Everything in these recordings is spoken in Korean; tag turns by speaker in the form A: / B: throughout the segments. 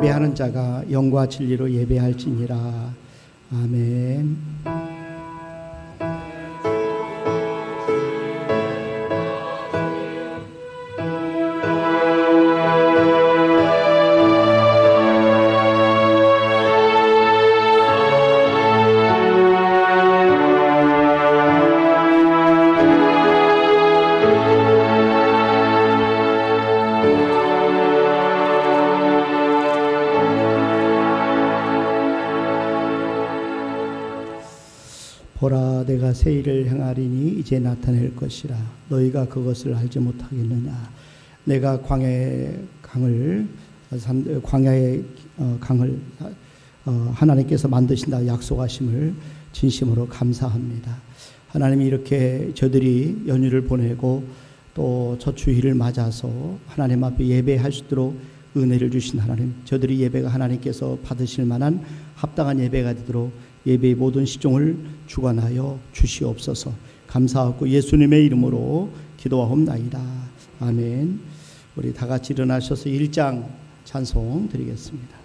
A: 예배하는 자가 영과 진리로 예배할지니라. 아멘. 보라, 내가 새 일을 행하리니 이제 나타낼 것이라. 너희가 그것을 알지 못하겠느냐. 내가 광야의 강을 하나님께서 만드신다 약속하심을 진심으로 감사합니다. 하나님이 이렇게 저들이 연휴를 보내고 또 저 주일을 맞아서 하나님 앞에 예배할 수 있도록 은혜를 주신 하나님, 저들이 예배가 하나님께서 받으실 만한 합당한 예배가 되도록 예배의 모든 시종을 주관하여 주시옵소서. 감사하고 예수님의 이름으로 기도하옵나이다. 아멘. 우리 다 같이 일어나셔서 1장 찬송 드리겠습니다.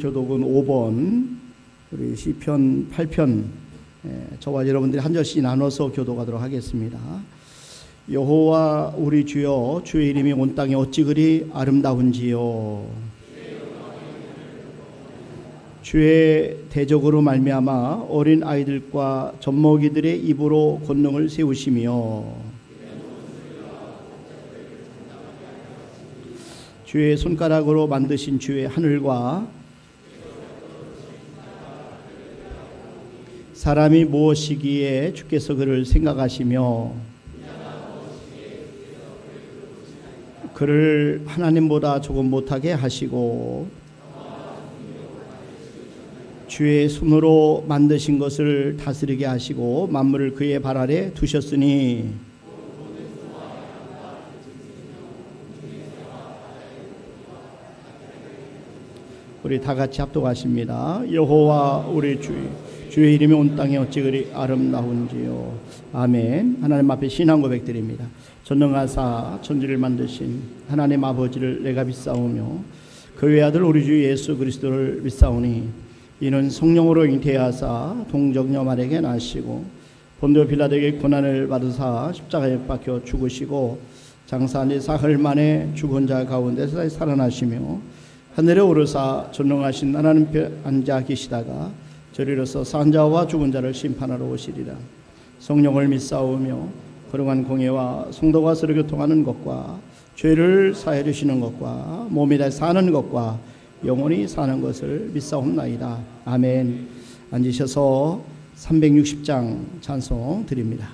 A: 교독은 5번, 우리 시편 8편, 저와 여러분들이 한 절씩 나눠서 교독하도록 하겠습니다. 여호와 우리 주여, 주의 이름이 온 땅에 어찌 그리 아름다운지요. 주의 대적으로 말미암아 어린 아이들과 젖먹이들의 입으로 권능을 세우시며 주의 손가락으로 만드신 주의 하늘과 사람이 무엇이기에 주께서 그를 생각하시며 그를 하나님보다 조금 못하게 하시고 주의 손으로 만드신 것을 다스리게 하시고 만물을 그의 발 아래 두셨으니 우리 다 같이 합독하십니다. 여호와 우리 주의 이름이 온 땅에 어찌 그리 아름다운지요. 아멘. 하나님 앞에 신앙 고백드립니다. 전능하사 천지를 만드신 하나님 아버지를 내가 믿사오며 그 외아들 우리 주 예수 그리스도를 믿사오니 이는 성령으로 잉태하사 동정녀마에게 나시고 본디오 빌라도에게 고난을 받으사 십자가에 못 박혀 죽으시고 장사한 지 사흘 만에 죽은 자 가운데서 살아나시며 하늘에 오르사 전능하신 하나님께 앉아 계시다가 저리로서 산 자와 죽은 자를 심판하러 오시리라. 성령을 믿사오며 거룩한 공예와 성도가 서로 교통하는 것과 죄를 사해 주시는 것과 몸이 다 사는 것과 영원히 사는 것을 믿사옵나이다. 아멘. 앉으셔서 360장 찬송 드립니다.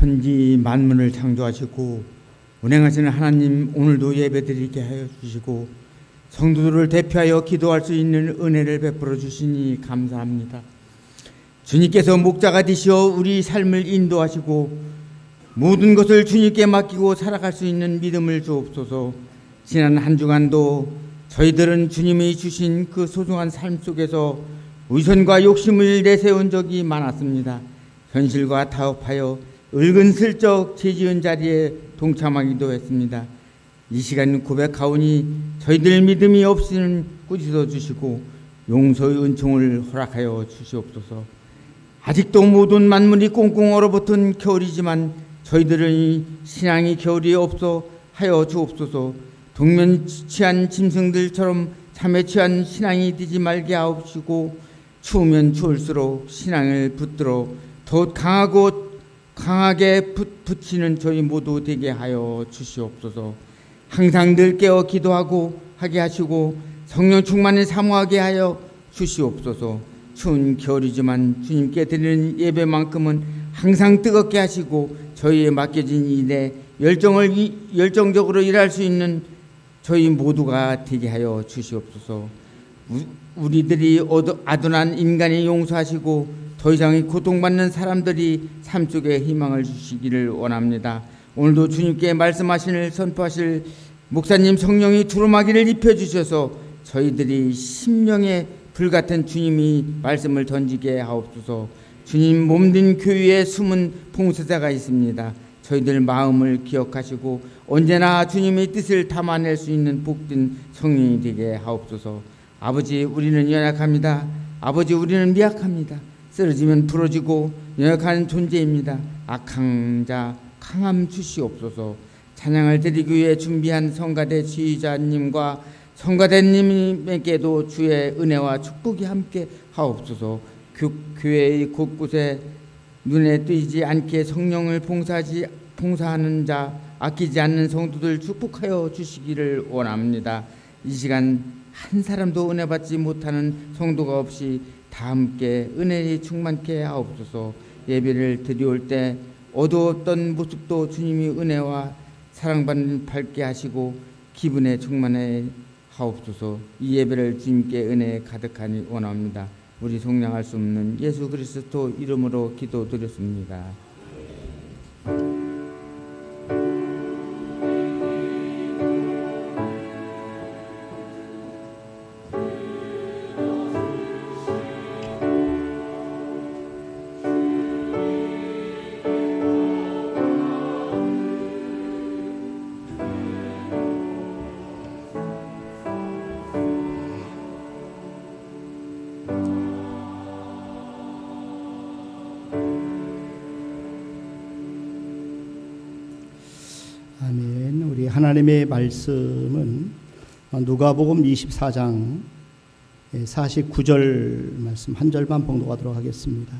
B: 천지 만물을 창조하시고 운행하시는 하나님, 오늘도 예배드리게 하여 주시고 성도들을 대표하여 기도할 수 있는 은혜를 베풀어 주시니 감사합니다. 주님께서 목자가 되시어 우리 삶을 인도하시고 모든 것을 주님께 맡기고 살아갈 수 있는 믿음을 주옵소서. 지난 한 주간도 저희들은 주님이 주신 그 소중한 삶 속에서 의존과 욕심을 내세운 적이 많았습니다. 현실과 타협하여 은근슬쩍 죄지은 자리에 동참하기도 했습니다. 이 시간 고백하오니 저희들 믿음이 없이는 꾸짖어 주시고 용서의 은총을 허락하여 주시옵소서. 아직도 모든 만물이 꽁꽁 얼어붙은 겨울이지만 저희들은 신앙이 겨울이 없어 하여 주옵소서. 동면 취한 짐승들처럼 잠에 취한 신앙이 되지 말게 하옵시고 추우면 추울수록 신앙을 붙들어 더욱 강하게 붙이는 저희 모두 되게 하여 주시옵소서. 항상 늘 깨어 기도하고 하게 하시고 성령 충만을 사모하게 하여 주시옵소서. 추운 겨울이지만 주님께 드리는 예배만큼은 항상 뜨겁게 하시고 저희에 맡겨진 일에 열정적으로 일할 수 있는 저희 모두가 되게 하여 주시옵소서. 우리들이 아둔한 인간이 용서하시고 더 이상의 고통받는 사람들이 삶 속에 희망을 주시기를 원합니다. 오늘도 주님께 말씀하실 선포하실 목사님 성령이 두루마기를 입혀주셔서 저희들이 심령에 불같은 주님이 말씀을 던지게 하옵소서. 주님 몸된 교회에 숨은 봉사자가 있습니다. 저희들 마음을 기억하시고 언제나 주님의 뜻을 담아낼 수 있는 복된 성령이 되게 하옵소서. 아버지, 우리는 연약합니다. 아버지, 우리는 미약합니다. 쓰러지면 부러지고 연약한 존재입니다. 악한 자 강함 주시옵소서. 찬양을 드리기 위해 준비한 성가대 지휘자님과 성가대님에게도 주의 은혜와 축복이 함께 하옵소서. 교회의 곳곳에 눈에 띄지 않게 성령을 봉사하는 자, 아끼지 않는 성도들 축복하여 주시기를 원합니다. 이 시간 한 사람도 은혜 받지 못하는 성도가 없이 다 함께 은혜에 충만케 하옵소서. 예배를 드려올 때 어두웠던 모습도 주님이 은혜와 사랑받는 밝게 하시고 기분에 충만해 하옵소서. 이 예배를 주님께 은혜 가득하니 원합니다. 우리 속량할 수 없는 예수 그리스도 이름으로 기도드렸습니다.
A: 아멘. 우리 하나님의 말씀은 누가복음 24장 49절 말씀 한 절만 봉독하도록 하겠습니다.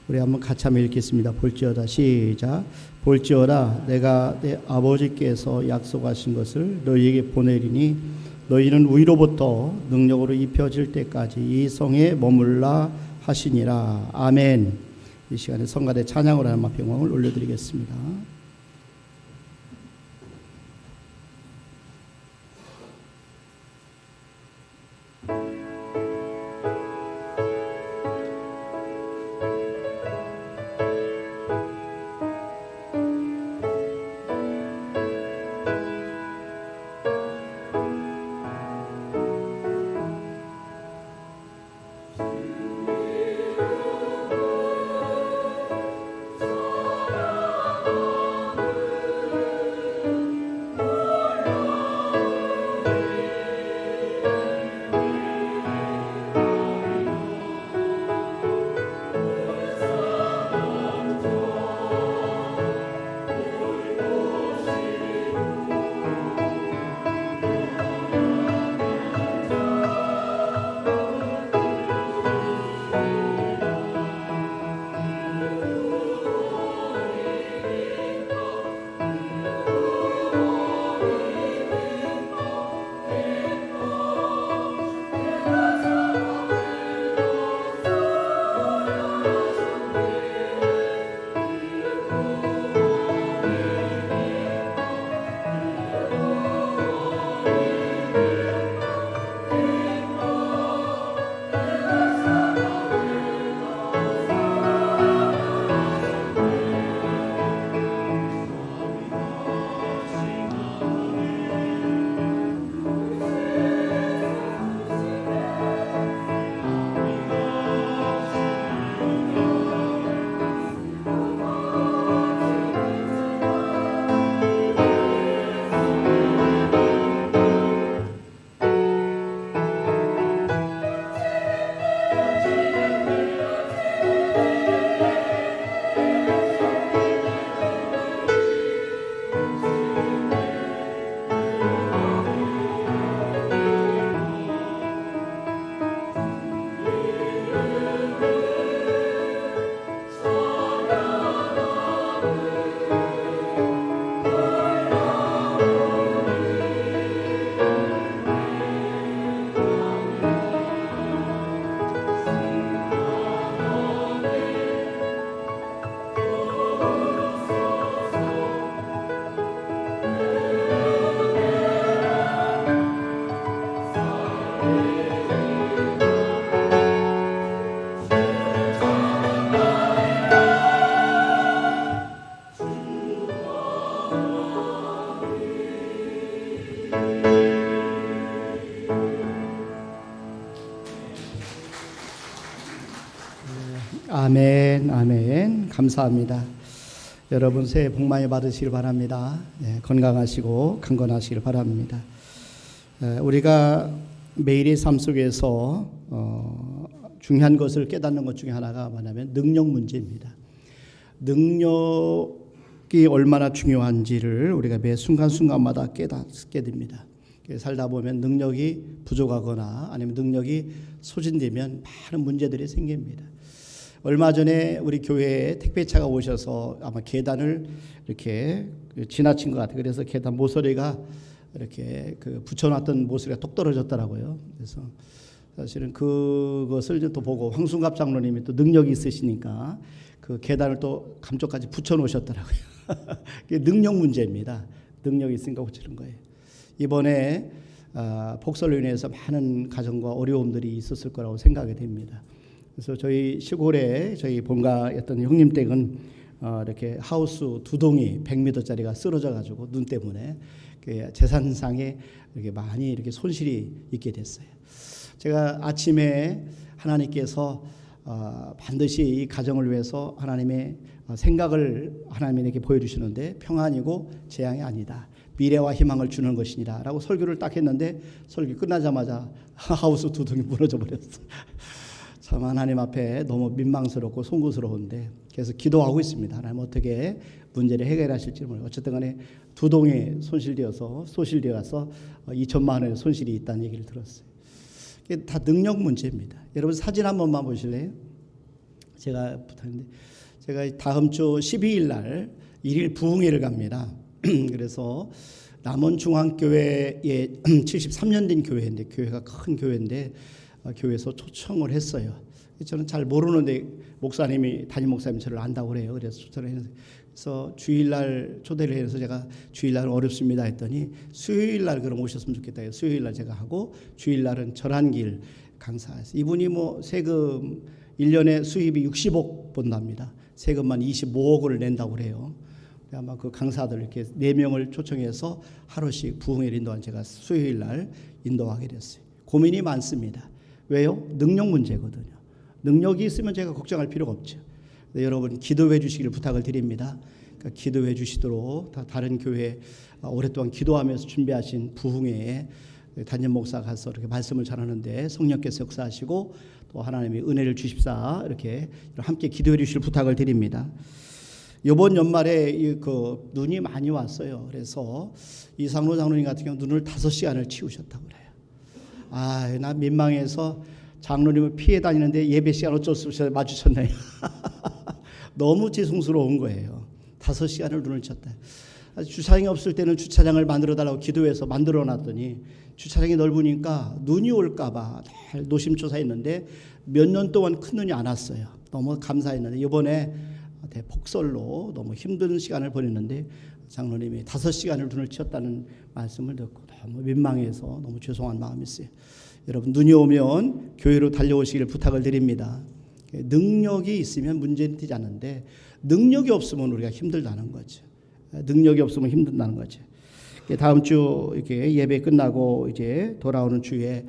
A: 우리 한번 같이 한번 읽겠습니다. 볼지어다. 시작. 볼지어다 내가 내 아버지께서 약속하신 것을 너희에게 보내리니 너희는 위로부터 능력으로 입혀질 때까지 이 성에 머물라 하시니라. 아멘. 이 시간에 성가대 찬양으로 하나님 앞에 영광을 올려드리겠습니다. 아멘. 감사합니다. 여러분 새해 복 많이 받으시길 바랍니다. 건강하시고 강건하시길 바랍니다. 우리가 매일의 삶 속에서 중요한 것을 깨닫는 것 중에 하나가 뭐냐면 능력 문제입니다. 능력이 얼마나 중요한지를 우리가 매 순간순간마다 깨닫게 됩니다. 살다 보면 능력이 부족하거나 아니면 능력이 소진되면 많은 문제들이 생깁니다. 얼마 전에 우리 교회에 택배차가 오셔서 아마 계단을 이렇게 지나친 것 같아요. 그래서 계단 모서리가 이렇게 붙여놨던 모서리가 똑 떨어졌더라고요. 그래서 사실은 그것을 또 보고 황순갑 장로님이 또 능력이 있으시니까 그 계단을 또 감쪽까지 붙여놓으셨더라고요. 그게 능력 문제입니다. 능력이 있으니까 고치는 거예요. 이번에 폭설로 인해서 많은 가정과 어려움들이 있었을 거라고 생각이 됩니다. 그래서 저희 시골에 저희 본가였던 형님 댁은 이렇게 하우스 2동이 100m짜리가 쓰러져 가지고 눈 때문에 재산상에 이렇게 많이 이렇게 손실이 있게 됐어요. 제가 아침에 하나님께서 반드시 이 가정을 위해서 하나님의 생각을 하나님에게 보여주시는데 평안이고 재앙이 아니다. 미래와 희망을 주는 것이니라 라고 설교를 딱 했는데 설교 끝나자마자 하우스 2동이 무너져 버렸어요. 참 하나님 앞에 너무 민망스럽고 송구스러운데 그래서 기도하고 있습니다. 하나님 어떻게 문제를 해결하실지 모르겠어요. 어쨌든 간에 2동이 소실되어서 2천만 원의 손실이 있다는 얘기를 들었어요. 이게 다 능력 문제입니다. 여러분 사진 한 번만 보실래요? 제가 부탁인데 제가 다음 주 12일 날 1일 부흥회를 갑니다. 그래서 남원중앙교회에 73년 된 교회인데 교회가 큰 교회인데 교회에서 초청을 했어요. 저는 잘 모르는데 담임 목사님이 저를 안다고 그래요. 그래서 초청을 해서 주일날 초대를 해서 제가 주일날 어렵습니다 했더니 수요일날 그럼 오셨으면 좋겠다 해서 수요일날 제가 하고 주일날은 절한길 강사했어요. 이분이 세금 1년에 수입이 60억 번답니다. 세금만 25억을 낸다고 그래요. 아마 그 강사들 이렇게 4명을 초청해서 하루씩 부흥회를 인도한 제가 수요일날 인도하게 됐어요. 고민이 많습니다. 왜요? 능력 문제거든요. 능력이 있으면 제가 걱정할 필요가 없죠. 여러분 기도해 주시기를 부탁을 드립니다. 그러니까 기도해 주시도록 다른 교회 오랫동안 기도하면서 준비하신 부흥회에 담임 목사 가서 이렇게 말씀을 전하는데 성령께서 역사하시고 또 하나님이 은혜를 주십사 이렇게 함께 기도해 주시기를 부탁을 드립니다. 이번 연말에 눈이 많이 왔어요. 그래서 이상로 장로님 같은 경우 눈을 5시간을 치우셨다고 그래요. 나 민망해서 장로님을 피해 다니는데 예배 시간 어쩔 수 없이 마주쳤네요. 너무 죄송스러운 거예요. 5시간을 눈을 쳤다. 주차장이 없을 때는 주차장을 만들어 달라고 기도해서 만들어 놨더니 주차장이 넓으니까 눈이 올까 봐 노심초사했는데 몇 년 동안 큰 눈이 안 왔어요. 너무 감사했는데 이번에 대폭설로 너무 힘든 시간을 보냈는데 장로님이 5시간을 눈을 치웠다는 말씀을 듣고 너무 민망해서 너무 죄송한 마음이 있어요. 여러분 눈이 오면 교회로 달려오시기를 부탁을 드립니다. 능력이 있으면 문제는 되지 않는데 능력이 없으면 우리가 힘들다는 거죠. 능력이 없으면 힘든다는 거죠. 다음 주 이렇게 예배 끝나고 이제 돌아오는 주에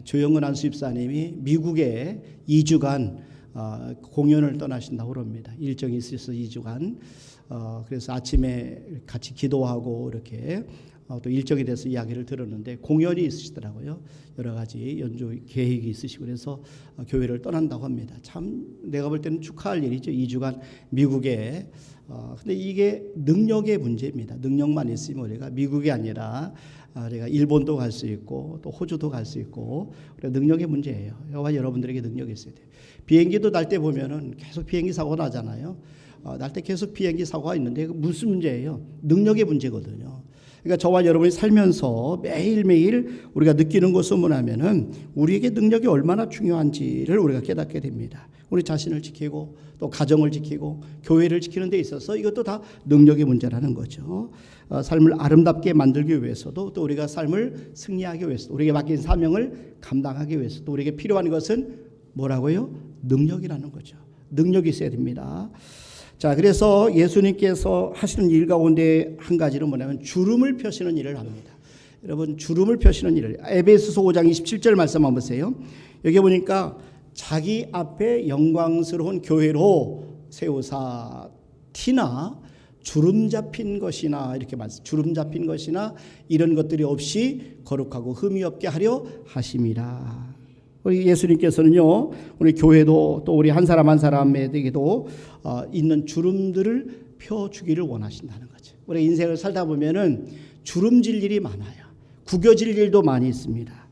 A: 조영은 안수집사님이 미국에 2주간 공연을 떠나신다고 합니다. 일정이 있어서 2주간 그래서 아침에 같이 기도하고 이렇게 또 일정에 대해서 이야기를 들었는데 공연이 있으시더라고요. 여러 가지 연주 계획이 있으시고 그래서 교회를 떠난다고 합니다. 참 내가 볼 때는 축하할 일이죠. 2주간 미국에 근데 이게 능력의 문제입니다. 능력만 있으면 우리가 미국이 아니라 우리가 일본도 갈 수 있고 또 호주도 갈 수 있고 능력의 문제예요. 여러분들에게 능력이 있어야 돼요. 비행기도 날 때 보면은 계속 비행기 사고 나잖아요. 날 때 계속 비행기 사고가 있는데 무슨 문제예요? 능력의 문제거든요. 그러니까 저와 여러분이 살면서 매일매일 우리가 느끼는 것은 뭐냐면은 우리에게 능력이 얼마나 중요한지를 우리가 깨닫게 됩니다. 우리 자신을 지키고 또 가정을 지키고 교회를 지키는 데 있어서 이것도 다 능력의 문제라는 거죠. 삶을 아름답게 만들기 위해서도 또 우리가 삶을 승리하기 위해서도 우리에게 맡긴 사명을 감당하기 위해서도 우리에게 필요한 것은 뭐라고요? 능력이라는 거죠. 능력이 있어야 됩니다. 자, 그래서 예수님께서 하시는 일 가운데 한 가지는 뭐냐면 주름을 펴시는 일을 합니다. 여러분 주름을 펴시는 일을 에베소서 5장 27절 말씀 한번 보세요. 여기 보니까 자기 앞에 영광스러운 교회로 세우사 티나 주름 잡힌 것이나 이렇게 말씀, 주름 잡힌 것이나 이런 것들이 없이 거룩하고 흠이 없게 하려 하심이라. 우리 예수님께서는요, 우리 교회도 또 우리 한 사람 한 사람에게도 있는 주름들을 펴주기를 원하신다는 거죠. 우리 인생을 살다 보면은 주름질 일이 많아요. 구겨질 일도 많이 있습니다.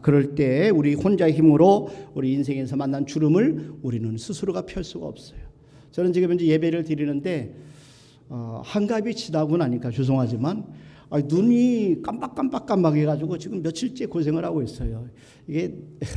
A: 그럴 때 우리 혼자의 힘으로 우리 인생에서 만난 주름을 우리는 스스로가 펼 수가 없어요. 저는 지금 이제 예배를 드리는데 한갑이 지나고 나니까 죄송하지만 눈이 깜빡해가지고 지금 며칠째 고생을 하고 있어요. 이게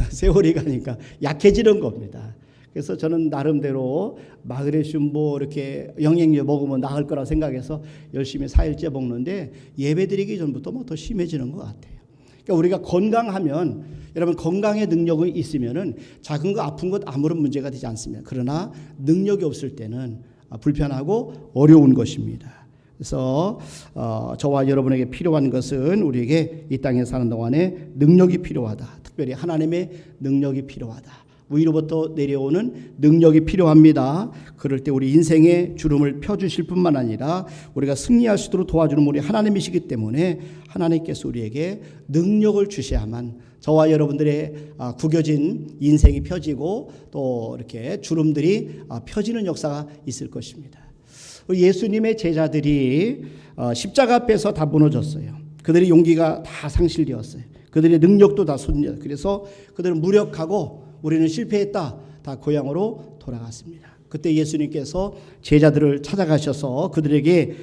A: 세월이 가니까 약해지는 겁니다. 그래서 저는 나름대로 마그네슘 이렇게 영양제 먹으면 나을 거라 생각해서 열심히 4일째 먹는데 예배드리기 전부터 더 심해지는 것 같아요. 그러니까 우리가 건강하면, 여러분 건강의 능력이 있으면은 작은 거 아픈 것 아무런 문제가 되지 않습니다. 그러나 능력이 없을 때는 불편하고 어려운 것입니다. 그래서 저와 여러분에게 필요한 것은 우리에게 이 땅에 사는 동안에 능력이 필요하다. 특별히 하나님의 능력이 필요하다. 위로부터 내려오는 능력이 필요합니다. 그럴 때 우리 인생의 주름을 펴주실 뿐만 아니라 우리가 승리할 수 있도록 도와주는 우리 하나님이시기 때문에 하나님께서 우리에게 능력을 주셔야만 저와 여러분들의 구겨진 인생이 펴지고 또 이렇게 주름들이 펴지는 역사가 있을 것입니다. 예수님의 제자들이 십자가 앞에서 다 무너졌어요. 그들의 용기가 다 상실되었어요. 그들의 능력도 다 손녀. 그래서 그들은 무력하고 우리는 실패했다. 다 고향으로 돌아갔습니다. 그때 예수님께서 제자들을 찾아가셔서 그들에게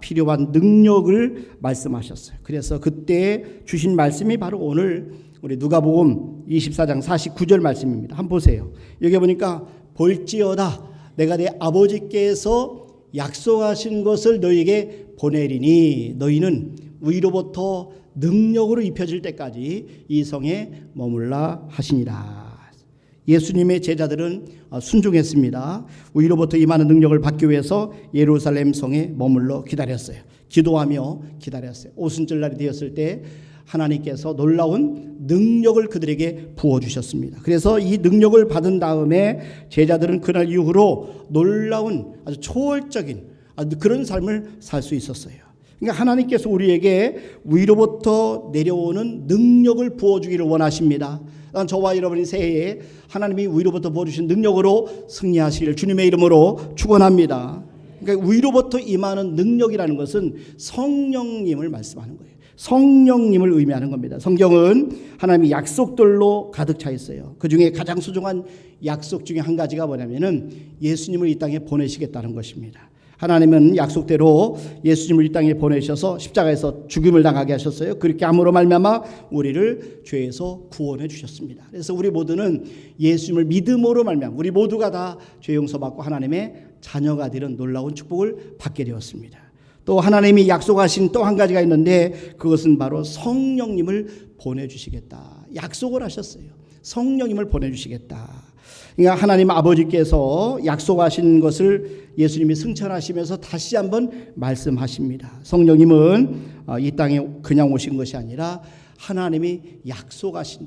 A: 필요한 능력을 말씀하셨어요. 그래서 그때 주신 말씀이 바로 오늘 우리 누가복음 24장 49절 말씀입니다. 한번 보세요. 여기 보니까 볼지어다 내가 내 아버지께서 약속하신 것을 너희에게 보내리니 너희는 위로부터 능력으로 입혀질 때까지 이 성에 머물라 하시니라. 예수님의 제자들은 순종했습니다. 위로부터 임하는 능력을 받기 위해서 예루살렘 성에 머물러 기다렸어요. 기도하며 기다렸어요. 오순절날이 되었을 때 하나님께서 놀라운 능력을 그들에게 부어주셨습니다. 그래서 이 능력을 받은 다음에 제자들은 그날 이후로 놀라운 아주 초월적인 그런 삶을 살 수 있었어요. 그러니까 하나님께서 우리에게 위로부터 내려오는 능력을 부어주기를 원하십니다. 저와 여러분이 새해에 하나님이 위로부터 부어주신 능력으로 승리하시기를 주님의 이름으로 축원합니다. 그러니까 위로부터 임하는 능력이라는 것은 성령님을 말씀하는 거예요. 성령님을 의미하는 겁니다. 성경은 하나님의 약속들로 가득 차 있어요. 그중에 가장 소중한 약속 중에 한 가지가 뭐냐면은 예수님을 이 땅에 보내시겠다는 것입니다. 하나님은 약속대로 예수님을 이 땅에 보내셔서 십자가에서 죽임을 당하게 하셨어요. 그렇게 함으로 말미암아 우리를 죄에서 구원해 주셨습니다. 그래서 우리 모두는 예수님을 믿음으로 말미암아 우리 모두가 다 죄 용서받고 하나님의 자녀가 되는 놀라운 축복을 받게 되었습니다. 또 하나님이 약속하신 또 한 가지가 있는데 그것은 바로 성령님을 보내주시겠다. 약속을 하셨어요. 성령님을 보내주시겠다. 그러니까 하나님 아버지께서 약속하신 것을 예수님이 승천하시면서 다시 한번 말씀하십니다. 성령님은 이 땅에 그냥 오신 것이 아니라 하나님이 약속하신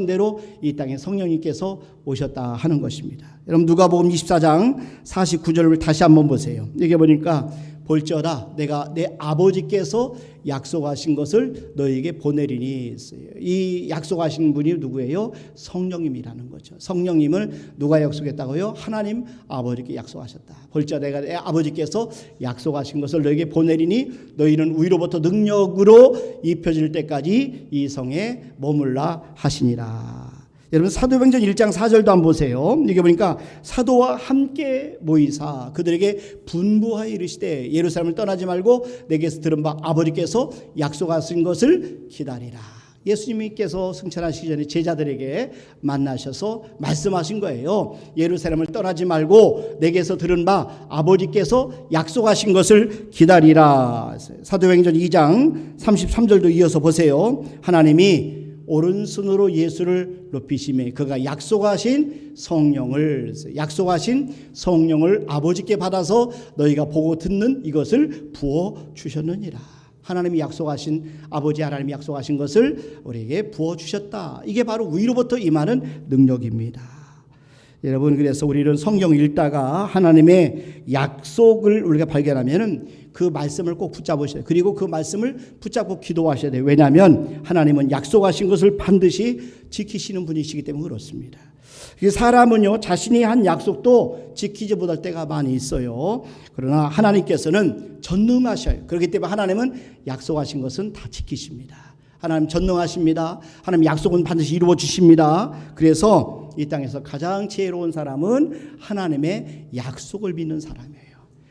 A: 대로 이 땅에 성령님께서 오셨다 하는 것입니다. 여러분 누가복음 24장 49절을 다시 한번 보세요. 여기 보니까 볼지어다 내가 내 아버지께서 약속하신 것을 너희에게 보내리니. 이 약속하신 분이 누구예요? 성령님이라는 거죠. 성령님을 누가 약속했다고요? 하나님 아버지께 약속하셨다. 볼지어다 내가 내 아버지께서 약속하신 것을 너희에게 보내리니 너희는 위로부터 능력으로 입혀질 때까지 이 성에 머물라 하시니라. 여러분 사도행전 1장 4절도 한번 보세요. 여기 보니까 사도와 함께 모이사 그들에게 분부하여 이르시되 예루살렘을 떠나지 말고 내게서 들은 바 아버지께서 약속하신 것을 기다리라. 예수님께서 승천하시기 전에 제자들에게 만나셔서 말씀하신 거예요. 예루살렘을 떠나지 말고 내게서 들은 바 아버지께서 약속하신 것을 기다리라. 사도행전 2장 33절도 이어서 보세요. 하나님이 오른손으로 예수를 높이시매 그가 약속하신 성령을 아버지께 받아서 너희가 보고 듣는 이것을 부어 주셨느니라. 하나님이 약속하신 아버지 하나님이 약속하신 것을 우리에게 부어 주셨다. 이게 바로 위로부터 임하는 능력입니다. 여러분, 그래서 우리는 성경 읽다가 하나님의 약속을 우리가 발견하면은 그 말씀을 꼭 붙잡으셔야 돼요. 그리고 그 말씀을 붙잡고 기도하셔야 돼요. 왜냐하면 하나님은 약속하신 것을 반드시 지키시는 분이시기 때문에 그렇습니다. 사람은요, 자신이 한 약속도 지키지 못할 때가 많이 있어요. 그러나 하나님께서는 전능하셔요. 그렇기 때문에 하나님은 약속하신 것은 다 지키십니다. 하나님 전능하십니다. 하나님 약속은 반드시 이루어 주십니다. 그래서 이 땅에서 가장 지혜로운 사람은 하나님의 약속을 믿는 사람이에요.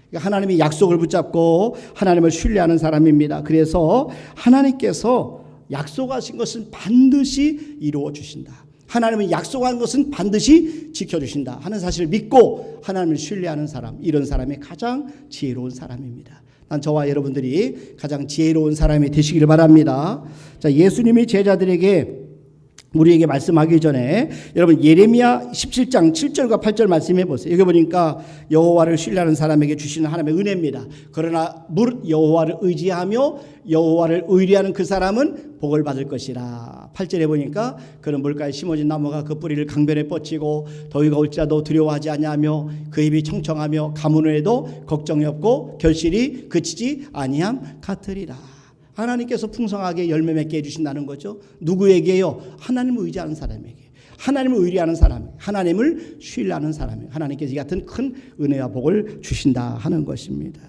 A: 그러니까 하나님의 약속을 붙잡고 하나님을 신뢰하는 사람입니다. 그래서 하나님께서 약속하신 것은 반드시 이루어 주신다. 하나님은 약속한 것은 반드시 지켜주신다 하는 사실을 믿고 하나님을 신뢰하는 사람, 이런 사람이 가장 지혜로운 사람입니다. 난 저와 여러분들이 가장 지혜로운 사람이 되시기를 바랍니다. 자, 예수님이 제자들에게 우리에게 말씀하기 전에 여러분 예레미야 17장 7절과 8절 말씀해 보세요. 여기 보니까 여호와를 신뢰하는 사람에게 주시는 하나님의 은혜입니다. 그러나 무릇 여호와를 의지하며 여호와를 의뢰하는 그 사람은 복을 받을 것이라. 8절에 보니까 그는 물가에 심어진 나무가 그 뿌리를 강변에 뻗치고 더위가 올지라도 두려워하지 아니하며 그 입이 청청하며 가뭄을 해도 걱정이 없고 결실이 그치지 아니함 같으리라. 하나님께서 풍성하게 열매 맺게 해주신다는 거죠. 누구에게요? 하나님을 의지하는 사람에게. 하나님을 의뢰하는 사람, 하나님을 신뢰하는 사람에게 하나님께서 이 같은 큰 은혜와 복을 주신다 하는 것입니다.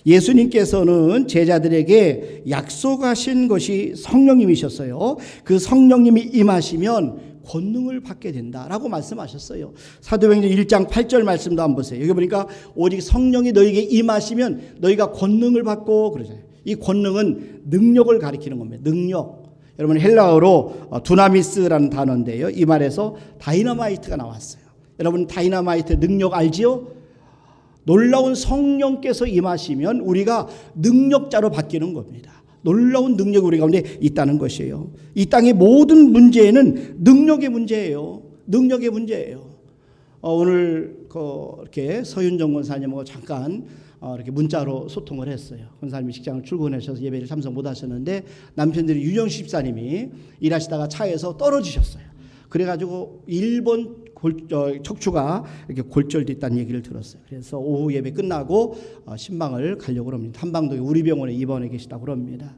A: 예수님께서는 제자들에게 약속하신 것이 성령님이셨어요. 그 성령님이 임하시면 권능을 받게 된다라고 말씀하셨어요. 사도행전 1장 8절 말씀도 한번 보세요. 여기 보니까 오직 성령이 너에게 임하시면 너희가 권능을 받고 그러잖아요. 이 권능은 능력을 가리키는 겁니다. 능력. 여러분 헬라어로 두나미스라는 단어인데요. 이 말에서 다이너마이트가 나왔어요. 여러분 다이너마이트 능력 알지요? 놀라운 성령께서 임하시면 우리가 능력자로 바뀌는 겁니다. 놀라운 능력이 우리 가운데 있다는 것이에요. 이 땅의 모든 문제는 능력의 문제예요. 능력의 문제예요. 오늘 이렇게 서윤정 권사님하고 잠깐 이렇게 문자로 소통을 했어요. 권사님이 직장을 출근하셔서 예배를 참석 못 하셨는데 남편들이 유정수 집사님이 일하시다가 차에서 떨어지셨어요. 그래가지고 1번 척추가 이렇게 골절됐다는 얘기를 들었어요. 그래서 오후 예배 끝나고 신방을 가려고 합니다. 한방동에 우리 병원에 입원해 계시다고 합니다.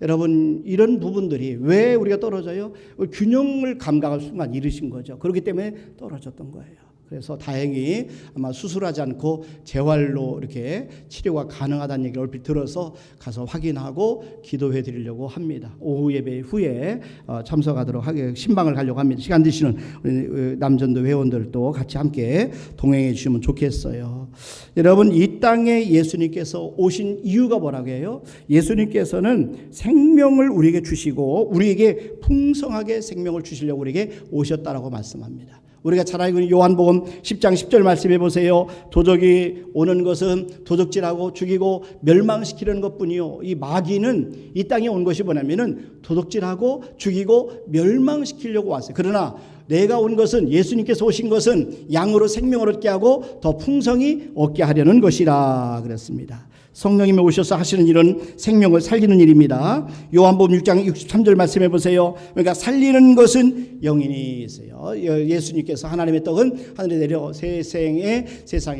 A: 여러분 이런 부분들이 왜 우리가 떨어져요? 균형을 감각할 순간 잃으신 거죠. 그렇기 때문에 떨어졌던 거예요. 그래서 다행히 아마 수술하지 않고 재활로 이렇게 치료가 가능하다는 얘기를 얼핏 들어서 가서 확인하고 기도해 드리려고 합니다. 오후 예배 후에 참석하도록 하게 신방을 가려고 합니다. 시간 되시는 우리 남전도 회원들도 같이 함께 동행해 주시면 좋겠어요. 여러분 이 땅에 예수님께서 오신 이유가 뭐라고 해요? 예수님께서는 생명을 우리에게 주시고 우리에게 풍성하게 생명을 주시려고 우리에게 오셨다라고 말씀합니다. 우리가 잘 알고 있는 요한복음 10장 10절 말씀해 보세요. 도적이 오는 것은 도적질하고 죽이고 멸망시키려는 것뿐이요. 이 마귀는 이 땅에 온 것이 뭐냐면은 도적질하고 죽이고 멸망시키려고 왔어요. 그러나 내가 온 것은 예수님께서 오신 것은 양으로 생명을 얻게 하고 더 풍성히 얻게 하려는 것이라 그랬습니다. 성령님이 오셔서 하시는 일은 생명을 살리는 일입니다. 요한복음 6장 63절 말씀해 보세요. 그러니까 살리는 것은 영인이 있어요. 예수님께서 하나님의 떡은 하늘에 내려 세상에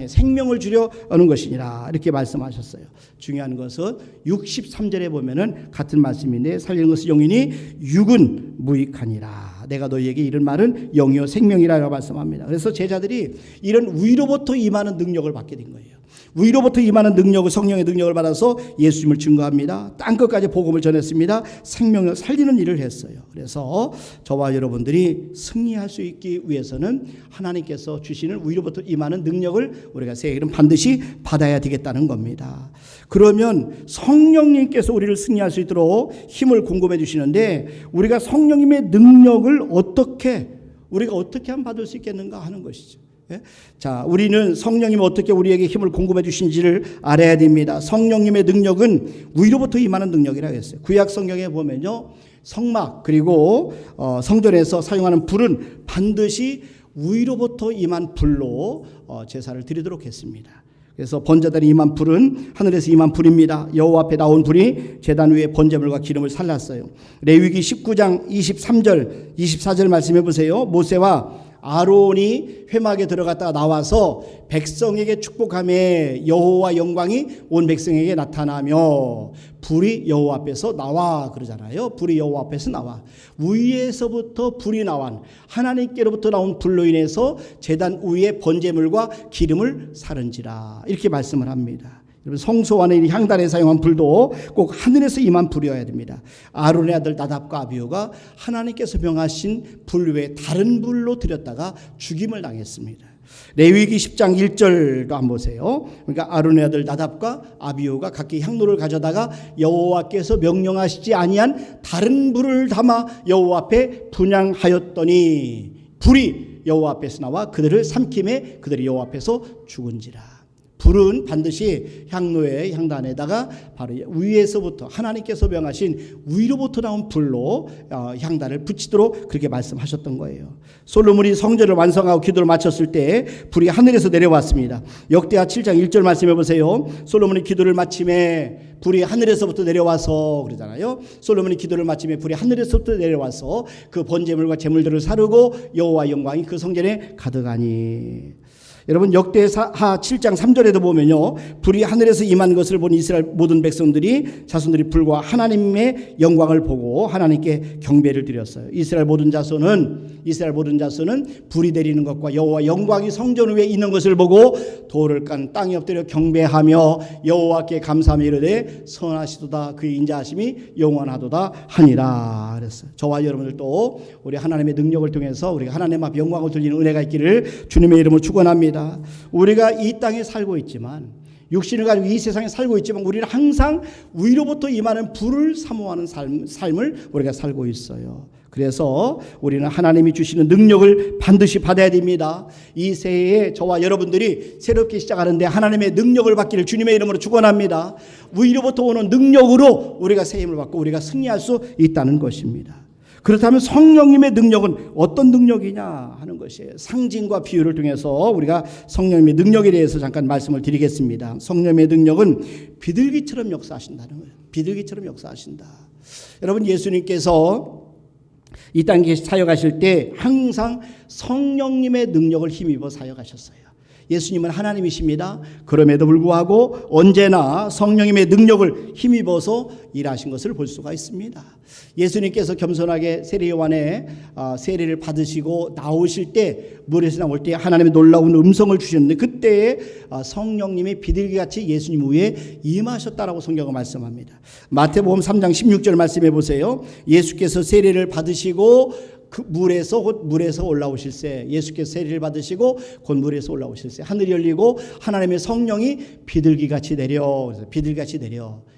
A: 생명을 주려 하는 것이니라 이렇게 말씀하셨어요. 중요한 것은 63절에 보면은 같은 말씀인데 살리는 것은 영이니 육은 무익하니라. 내가 너희에게 이런 말은 영이요 생명이라고 말씀합니다. 그래서 제자들이 이런 위로부터 임하는 능력을 받게 된 거예요. 위로부터 임하는 능력을 성령의 능력을 받아서 예수님을 증거합니다. 땅끝까지 복음을 전했습니다. 생명을 살리는 일을 했어요. 그래서 저와 여러분들이 승리할 수 있기 위해서는 하나님께서 주시는 위로부터 임하는 능력을 우리가 새해일은 반드시 받아야 되겠다는 겁니다. 그러면 성령님께서 우리를 승리할 수 있도록 힘을 공급해 주시는데 우리가 성령님의 능력을 우리가 어떻게 하면 받을 수 있겠는가 하는 것이죠. 자, 우리는 성령님이 어떻게 우리에게 힘을 공급해 주신지를 알아야 됩니다. 성령님의 능력은 위로부터 임하는 능력이라고 했어요. 구약 성경에 보면요, 성막 그리고 성전에서 사용하는 불은 반드시 위로부터 임한 불로 제사를 드리도록 했습니다. 그래서 번제단에 임한 불은 하늘에서 임한 불입니다. 여호와 앞에 나온 불이 제단 위에 번제물과 기름을 살랐어요. 레위기 19장 23절 24절 말씀해 보세요. 모세와 아론이 회막에 들어갔다가 나와서 백성에게 축복함에 여호와 영광이 온 백성에게 나타나며 불이 여호와 앞에서 나와 그러잖아요. 불이 여호와 앞에서 나와. 위에서부터 불이 나와 하나님께로부터 나온 불로 인해서 제단 위에 번제물과 기름을 사른지라 이렇게 말씀을 합니다. 여러분 성소 안에 향단에 사용한 불도 꼭 하늘에서 임한 불이어야 됩니다. 아론의 아들 나답과 아비후가 하나님께서 명하신 불 외에 다른 불로 드렸다가 죽임을 당했습니다. 레위기 10장 1절도 한번 보세요. 그러니까 아론의 아들 나답과 아비후가 각기 향로를 가져다가 여호와께서 명령하시지 아니한 다른 불을 담아 여호와 앞에 분향하였더니 불이 여호와 앞에서 나와 그들을 삼킴에 그들이 여호와 앞에서 죽은지라. 불은 반드시 향로의 향단에다가 바로 위에서부터 하나님께서 명하신 위로부터 나온 불로 향단을 붙이도록 그렇게 말씀하셨던 거예요. 솔로몬이 성전을 완성하고 기도를 마쳤을 때 불이 하늘에서 내려왔습니다. 역대하 7장 1절 말씀해 보세요. 솔로몬이 기도를 마침에 불이 하늘에서부터 내려와서 그러잖아요. 솔로몬이 기도를 마침에 불이 하늘에서부터 내려와서 그 번제물과 제물들을 사르고 여호와 영광이 그 성전에 가득하니. 여러분 역대하 7장 3절에도 보면요 불이 하늘에서 임한 것을 본 이스라엘 모든 백성들이 자손들이 불과 하나님의 영광을 보고 하나님께 경배를 드렸어요. 이스라엘 모든 자손은 불이 내리는 것과 여호와 영광이 성전 위에 있는 것을 보고 돌을 깐 땅에 엎드려 경배하며 여호와께 감사하며 이르되 선하시도다 그의 인자하심이 영원하도다 하니라 그랬어요. 저와 여러분들도 우리 하나님의 능력을 통해서 우리가 하나님 앞 영광을 돌리는 은혜가 있기를 주님의 이름으로 축원합니다. 우리가 이 땅에 살고 있지만 육신을 가지고 이 세상에 살고 있지만 우리는 항상 위로부터 임하는 불을 사모하는 삶을 우리가 살고 있어요. 그래서 우리는 하나님이 주시는 능력을 반드시 받아야 됩니다. 이 새해에 저와 여러분들이 새롭게 시작하는데 하나님의 능력을 받기를 주님의 이름으로 축원합니다. 위로부터 오는 능력으로 우리가 새 힘을 받고 우리가 승리할 수 있다는 것입니다. 그렇다면 성령님의 능력은 어떤 능력이냐 하는 것이에요. 상징과 비유를 통해서 우리가 성령님의 능력에 대해서 잠깐 말씀을 드리겠습니다. 성령님의 능력은 비둘기처럼 역사하신다는 거예요. 비둘기처럼 역사하신다. 여러분 예수님께서 이 땅에 사역하실 때 항상 성령님의 능력을 힘입어 사역하셨어요. 예수님은 하나님이십니다. 그럼에도 불구하고 언제나 성령님의 능력을 힘입어서 일하신 것을 볼 수가 있습니다. 예수님께서 겸손하게 세례요한의 세례를 받으시고 나오실 때 물에서 나올 때 하나님의 놀라운 음성을 주셨는데 그때에 성령님이 비둘기같이 예수님 위에 임하셨다라고 성경은 말씀합니다. 마태복음 3장 16절 말씀해 보세요. 예수께서 세례를 받으시고 그 물에서 올라오실세 예수께서 세례를 받으시고 곧 물에서 올라오실세 하늘이 열리고 하나님의 성령이 비둘기같이 내려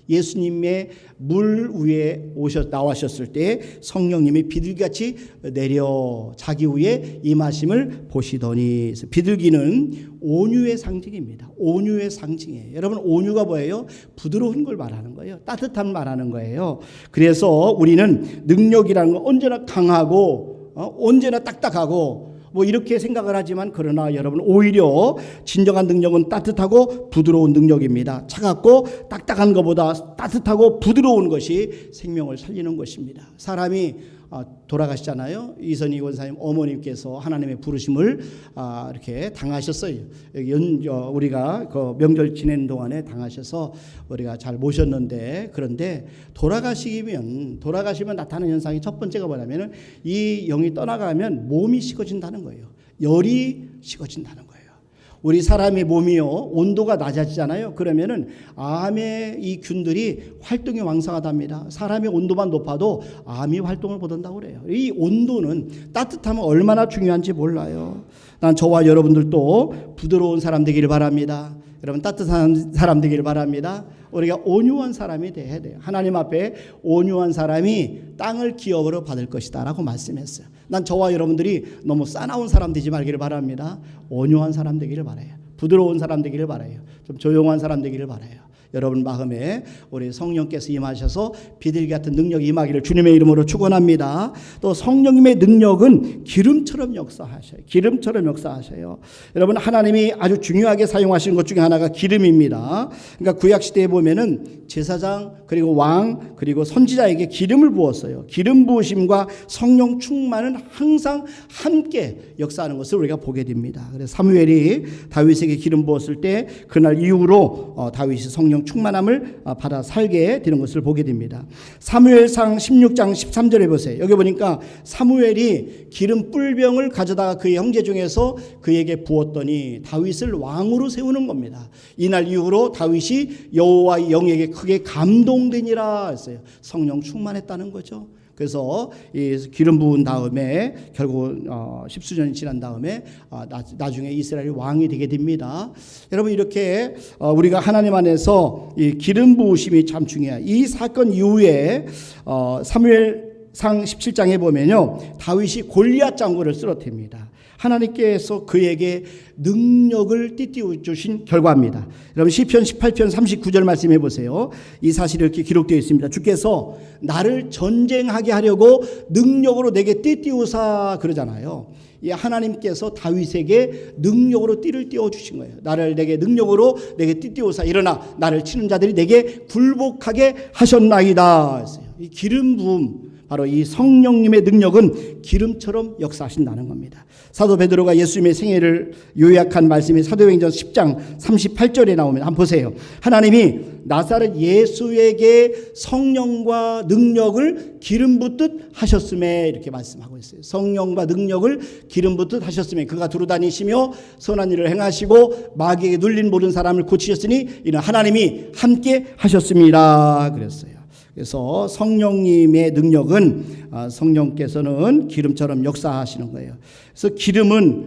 A: 예수님의 물 위에 나와셨을 때 성령님이 비둘기같이 내려 자기 위에 임하심을 보시더니 비둘기는 온유의 상징입니다. 온유의 상징이에요. 여러분 온유가 뭐예요? 부드러운 걸 말하는 거예요. 따뜻한 말하는 거예요. 그래서 우리는 능력이라는 건 언제나 강하고 언제나 딱딱하고 이렇게 생각을 하지만 그러나 여러분 오히려 진정한 능력은 따뜻하고 부드러운 능력입니다. 차갑고 딱딱한 것보다 따뜻하고 부드러운 것이 생명을 살리는 것입니다. 사람이 돌아가시잖아요. 이선희 원사님 어머님께서 하나님의 부르심을 이렇게 당하셨어요. 우리가 그 명절 지내는 동안에 당하셔서 우리가 잘 모셨는데 그런데 돌아가시면 나타나는 현상이 첫 번째가 뭐냐면은 이 영이 떠나가면 몸이 식어진다는 거예요. 열이 식어진다는 거예요. 우리 사람의 몸이요 온도가 낮아지잖아요. 그러면은 암의 이 균들이 활동이 왕성하답니다. 사람의 온도만 높아도 암이 활동을 못한다고 그래요. 이 온도는 따뜻하면 얼마나 중요한지 몰라요. 난 저와 여러분들도 부드러운 사람 되기를 바랍니다. 여러분 따뜻한 사람 되기를 바랍니다. 우리가 온유한 사람이 돼야 돼요. 하나님 앞에 온유한 사람이 땅을 기업으로 받을 것이다 라고 말씀했어요. 난 저와 여러분들이 너무 싸나운 사람 되지 말기를 바랍니다. 온유한 사람 되기를 바라요. 부드러운 사람 되기를 바라요. 좀 조용한 사람 되기를 바라요. 여러분 마음에 우리 성령께서 임하셔서 비둘기 같은 능력이 임하기를 주님의 이름으로 축원합니다. 또 성령님의 능력은 기름처럼 역사하셔요. 기름처럼 역사하셔요. 여러분 하나님이 아주 중요하게 사용하시는 것 중에 하나가 기름입니다. 그러니까 구약 시대에 보면은 제사장 그리고 왕 그리고 선지자에게 기름을 부었어요. 기름 부으심과 성령 충만은 항상 함께 역사하는 것을 우리가 보게 됩니다. 그래서 사무엘이 다윗에게 기름 부었을 때 그날 이후로 다윗이 성령 충만함을 받아 살게 되는 것을 보게 됩니다. 사무엘상 16장 13절에 보세요. 여기 보니까 사무엘이 기름 뿔병을 가져다가 그의 형제 중에서 그에게 부었더니 다윗을 왕으로 세우는 겁니다. 이날 이후로 다윗이 여호와의 영에게 크게 감동되니라 했어요. 성령 충만했다는 거죠. 그래서 이 기름 부은 다음에 결국 십수년이 지난 다음에 나중에 이스라엘이 왕이 되게 됩니다. 여러분 이렇게 우리가 하나님 안에서 이 기름 부으심이 참 중요해요. 이 사건 이후에 사무엘상 17장에 보면요, 다윗이 골리앗 장군을 쓰러뜨립니다. 하나님께서 그에게 능력을 띠띠워 주신 결과입니다. 여러분 시편 18편 39절 말씀해 보세요. 이 사실이 이렇게 기록되어 있습니다. 주께서 나를 전쟁하게 하려고 능력으로 내게 띠띠우사 그러잖아요. 이 하나님께서 다윗에게 능력으로 띠를 띄워 주신 거예요. 나를 내게 능력으로 내게 띠띠우사 일어나 나를 치는 자들이 내게 굴복하게 하셨나이다. 이 기름 부음, 바로 이 성령님의 능력은 기름처럼 역사하신다는 겁니다. 사도 베드로가 예수님의 생애를 요약한 말씀이 사도행전 10장 38절에 나오면 한번 보세요. 하나님이 나사렛 예수에게 성령과 능력을 기름 붓듯 하셨음에 이렇게 말씀하고 있어요. 성령과 능력을 기름 붓듯 하셨음에 그가 두루다니시며 선한 일을 행하시고 마귀에게 눌린 모든 사람을 고치셨으니 이는 하나님이 함께 하셨습니다 그랬어요. 그래서 성령님의 능력은 성령께서는 기름처럼 역사하시는 거예요. 그래서 기름은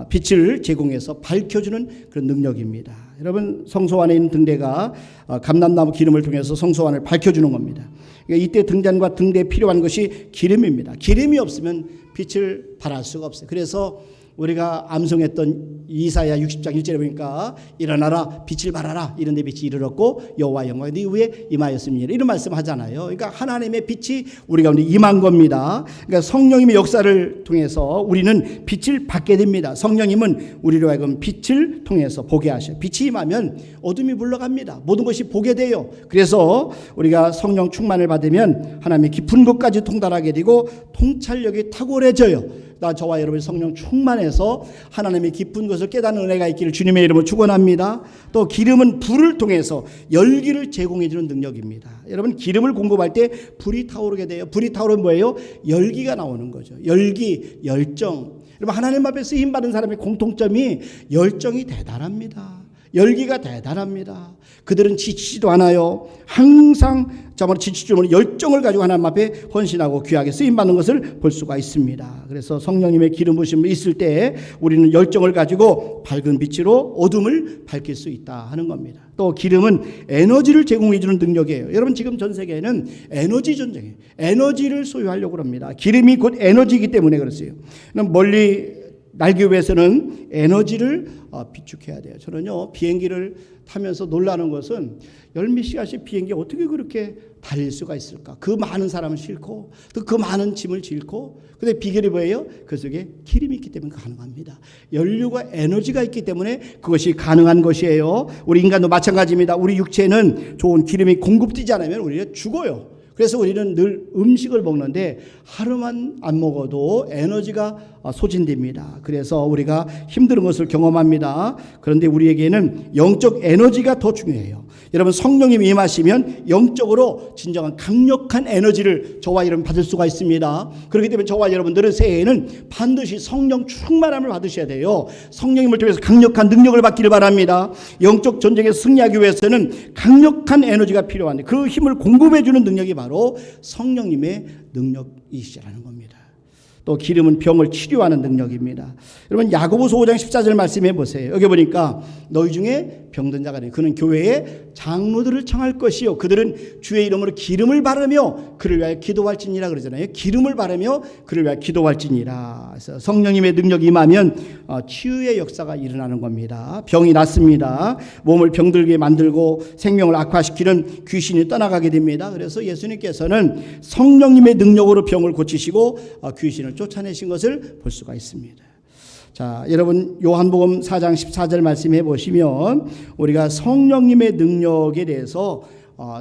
A: 빛을 제공해서 밝혀주는 그런 능력입니다. 여러분 성소 안에 있는 등대가 감람나무 기름을 통해서 성소 안을 밝혀주는 겁니다. 그러니까 이때 등잔과 등대에 필요한 것이 기름입니다. 기름이 없으면 빛을 발할 수가 없어요. 그래서 우리가 암송했던 이사야 60장 1절에 보니까 일어나라 빛을 발하라 이런 데 빛이 이르렀고 여호와 영광이 네 위에 임하였습니다. 이런 말씀 하잖아요. 그러니까 하나님의 빛이 우리 가운데 임한 겁니다. 그러니까 성령님의 역사를 통해서 우리는 빛을 받게 됩니다. 성령님은 우리로 하여금 빛을 통해서 보게 하셔요. 빛이 임하면 어둠이 물러갑니다. 모든 것이 보게 돼요. 그래서 우리가 성령 충만을 받으면 하나님의 깊은 곳까지 통달하게 되고 통찰력이 탁월해져요. 저와 여러분이 성령 충만해서 하나님의 깊은 것을 깨닫는 은혜가 있기를 주님의 이름으로 축원합니다. 또 기름은 불을 통해서 열기를 제공해 주는 능력입니다. 여러분 기름을 공급할 때 불이 타오르게 돼요. 불이 타오르면 뭐예요? 열기가 나오는 거죠. 열기, 열정. 여러분 하나님 앞에 쓰임 받은 사람의 공통점이 열정이 대단합니다. 열기가 대단합니다. 그들은 지치지도 않아요. 항상 정말 지치지 않는 열정을 가지고 하나님 앞에 헌신하고 귀하게 쓰임받는 것을 볼 수가 있습니다. 그래서 성령님의 기름 부으심이 있을 때 우리는 열정을 가지고 밝은 빛으로 어둠을 밝힐 수 있다 하는 겁니다. 또 기름은 에너지를 제공해 주는 능력이에요. 여러분 지금 전 세계에는 에너지 전쟁이에요. 에너지를 소유하려고 합니다. 기름이 곧 에너지이기 때문에 그렇어요. 멀리 날기 위해서는 에너지를 비축해야 돼요. 저는요 비행기를 타면서 놀라는 것은 열몇 시간씩 비행기 어떻게 그렇게 달릴 수가 있을까? 그 많은 사람을 싣고 또 그 많은 짐을 싣고 근데 비결이 뭐예요? 그 속에 기름이 있기 때문에 가능합니다. 연료가 에너지가 있기 때문에 그것이 가능한 것이에요. 우리 인간도 마찬가지입니다. 우리 육체는 좋은 기름이 공급되지 않으면 우리가 죽어요. 그래서 우리는 늘 음식을 먹는데 하루만 안 먹어도 에너지가 소진됩니다. 그래서 우리가 힘든 것을 경험합니다. 그런데 우리에게는 영적 에너지가 더 중요해요. 여러분 성령님이 임하시면 영적으로 진정한 강력한 에너지를 저와 여러분 받을 수가 있습니다. 그렇기 때문에 저와 여러분들은 새해에는 반드시 성령 충만함을 받으셔야 돼요. 성령님을 통해서 강력한 능력을 받기를 바랍니다. 영적 전쟁에 승리하기 위해서는 강력한 에너지가 필요한데 그 힘을 공급해 주는 능력이 바로 성령님의 능력이시라는 겁니다. 또 기름은 병을 치료하는 능력입니다. 여러분 야고보서 5장 14절 말씀해 보세요. 여기 보니까 너희 중에 병든 자가 되니 그는 교회에 장로들을 청할 것이요 그들은 주의 이름으로 기름을 바르며 그를 위하여 기도할지니라 그러잖아요. 기름을 바르며 그를 위하여 기도할지니라. 그래서 성령님의 능력이 임하면 치유의 역사가 일어나는 겁니다. 병이 낫습니다. 몸을 병들게 만들고 생명을 악화시키는 귀신이 떠나가게 됩니다. 그래서 예수님께서는 성령님의 능력으로 병을 고치시고 귀신을 쫓아내신 것을 볼 수가 있습니다. 자, 여러분 요한복음 4장 14절 말씀해 보시면 우리가 성령님의 능력에 대해서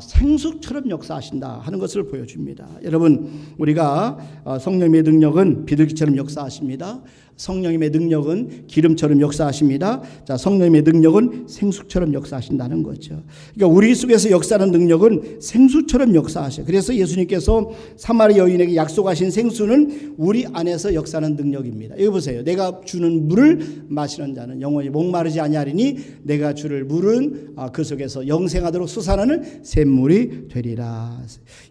A: 생수처럼 역사하신다 하는 것을 보여줍니다. 여러분 우리가 성령님의 능력은 비둘기처럼 역사하십니다. 성령님의 능력은 기름처럼 역사하십니다. 자, 성령님의 능력은 생수처럼 역사하신다는 거죠. 그러니까 우리 속에서 역사하는 능력은 생수처럼 역사하셔요. 그래서 예수님께서 사마리 여인에게 약속하신 생수는 우리 안에서 역사하는 능력입니다. 여기 보세요. 내가 주는 물을 마시는 자는 영원히 목마르지 아니하리니 내가 주를 물은 그 속에서 영생하도록 솟아나는 샘물이 되리라.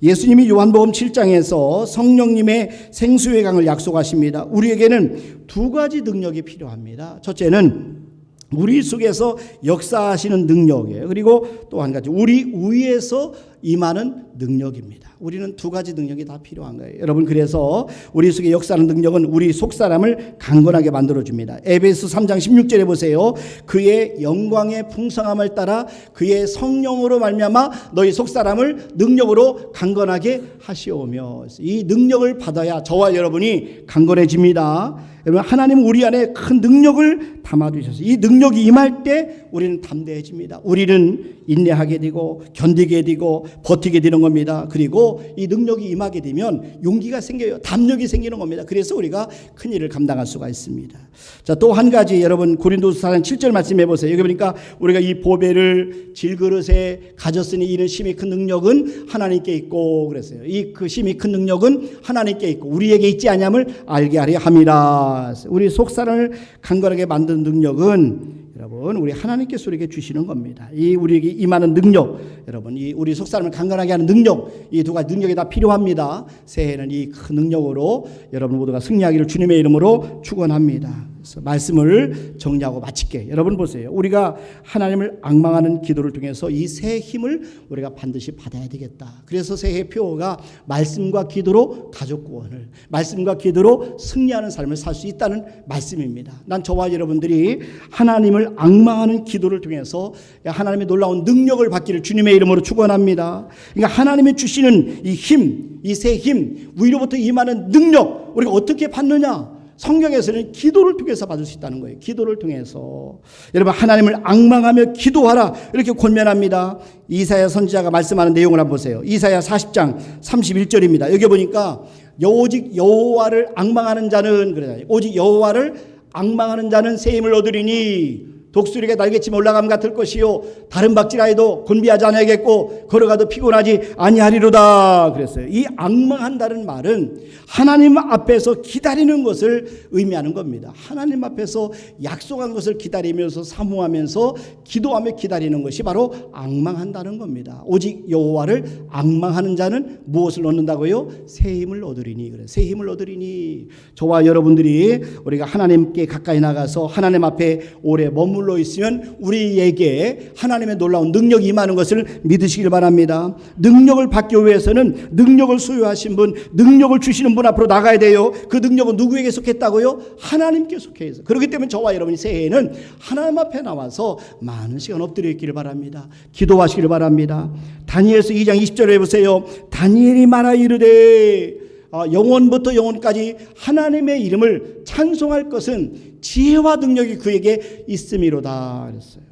A: 예수님이 요한복음 7장에서 성령님의 생수의 강을 약속하십니다. 우리에게는 두 가지 능력이 필요합니다. 첫째는 우리 속에서 역사하시는 능력이에요. 그리고 또 한 가지 우리 위에서 임하는 능력입니다. 우리는 두 가지 능력이 다 필요한 거예요. 여러분 그래서 우리 속에 역사하는 능력은 우리 속사람을 강건하게 만들어줍니다. 에베소 3장 16절에 보세요. 그의 영광의 풍성함을 따라 그의 성령으로 말미암아 너희 속사람을 능력으로 강건하게 하시오며 이 능력을 받아야 저와 여러분이 강건해집니다. 여러분 하나님은 우리 안에 큰 능력을 담아두셔서 이 능력이 임할 때 우리는 담대해집니다. 우리는 인내하게 되고 견디게 되고 버티게 되는 겁니다. 그리고 이 능력이 임하게 되면 용기가 생겨요. 담력이 생기는 겁니다. 그래서 우리가 큰 일을 감당할 수가 있습니다. 자, 또 한 가지 여러분 고린도서 4장 7절 말씀해 보세요. 여기 보니까 우리가 이 보배를 질그릇에 가졌으니 이는 심히 큰 능력은 하나님께 있고 그랬어요. 이 그 심히 큰 능력은 하나님께 있고 우리에게 있지 아니함을 알게 하려 함이라. 우리 속사람을 강건하게 만드는 능력은 여러분 우리 하나님께서 우리에게 주시는 겁니다. 이 우리에게 임하는 능력, 여러분 이 우리 속사람을 강건하게 하는 능력, 이 두 가지 능력이 다 필요합니다. 새해는 이 큰 능력으로 여러분 모두가 승리하기를 주님의 이름으로 축원합니다. 그래서 말씀을 정리하고 마칠게. 여러분 보세요. 우리가 하나님을 앙망하는 기도를 통해서 이 새 힘을 우리가 반드시 받아야 되겠다. 그래서 새해 표어가 말씀과 기도로 가족 구원을, 말씀과 기도로 승리하는 삶을 살 수 있다는 말씀입니다. 난 저와 여러분들이 하나님을 앙망하는 기도를 통해서 하나님의 놀라운 능력을 받기를 주님의 이름으로 축원합니다. 그러니까 하나님이 주시는 이 힘, 이 새 힘, 위로부터 임하는 능력 우리가 어떻게 받느냐? 성경에서는 기도를 통해서 받을 수 있다는 거예요. 기도를 통해서. 여러분 하나님을 앙망하며 기도하라 이렇게 권면합니다. 이사야 선지자가 말씀하는 내용을 한번 보세요. 이사야 40장 31절입니다. 여기 보니까 오직 여호와를 앙망하는 자는 그래요. 오직 여호와를 앙망하는 자는 새 힘을 얻으리니 독수리가 날개치며 올라감 같을 것이요 다른 박질하여도 곤비하지 아니하겠고 걸어가도 피곤하지 아니하리로다 그랬어요. 이 앙망한다는 말은 하나님 앞에서 기다리는 것을 의미하는 겁니다. 하나님 앞에서 약속한 것을 기다리면서 사모하면서 기도하며 기다리는 것이 바로 앙망한다는 겁니다. 오직 여호와를 앙망하는 자는 무엇을 얻는다고요? 새 힘을 얻으리니. 그래. 새 힘을 얻으리니. 저와 여러분들이 우리가 하나님께 가까이 나가서 하나님 앞에 오래 머물러 있으면 우리에게 하나님의 놀라운 능력이 임하는 것을 믿으시길 바랍니다. 능력을 받기 위해서는 능력을 소유하신 분, 능력을 주시는 분 앞으로 나가야 돼요. 그 능력은 누구에게 속했다고요? 하나님께 속해 있어요. 그렇기 때문에 저와 여러분이 새해에는 하나님 앞에 나와서 많은 시간 엎드려 있기를 바랍니다. 기도하시기를 바랍니다. 다니엘서 2장 20절에 해보세요. 다니엘이 말하 이르되 영원부터 영원까지 하나님의 이름을 찬송할 것은 지혜와 능력이 그에게 있음이로다 그랬어요.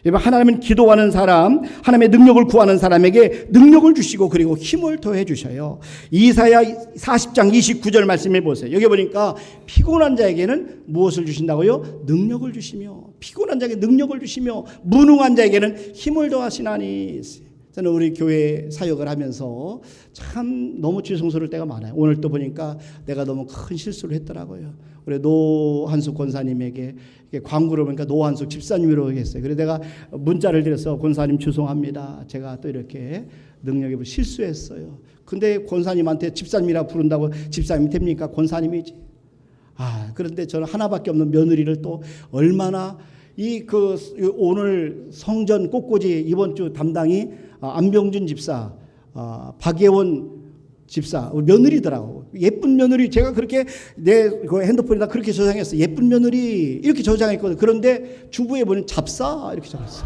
A: 여러분 하나님은 기도하는 사람, 하나님의 능력을 구하는 사람에게 능력을 주시고 그리고 힘을 더해 주셔요. 이사야 40장 29절 말씀해 보세요. 여기 보니까 피곤한 자에게는 무엇을 주신다고요? 능력을 주시며, 피곤한 자에게 능력을 주시며 무능한 자에게는 힘을 더하시나니. 저는 우리 교회 사역을 하면서 참 너무 죄송스러울 때가 많아요. 오늘 또 보니까 내가 너무 큰 실수를 했더라고요. 우리 노한숙 권사님에게 광고를 보니까 노한숙 집사님이라고 했어요. 그래서 내가 문자를 드려서 권사님 죄송합니다. 제가 또 이렇게 능력에 실수했어요. 근데 권사님한테 집사님이라 부른다고 집사님이 됩니까? 권사님이지. 그런데 저는 하나밖에 없는 며느리를 또 얼마나 오늘 성전 꽃꽂이 이번 주 담당이 안병준 집사, 박예원 집사 며느리더라고. 예쁜 며느리. 제가 그렇게 내 그 핸드폰에다 그렇게 저장했어. 예쁜 며느리 이렇게 저장했거든. 그런데 주부에 보면 잡사 이렇게 적었어.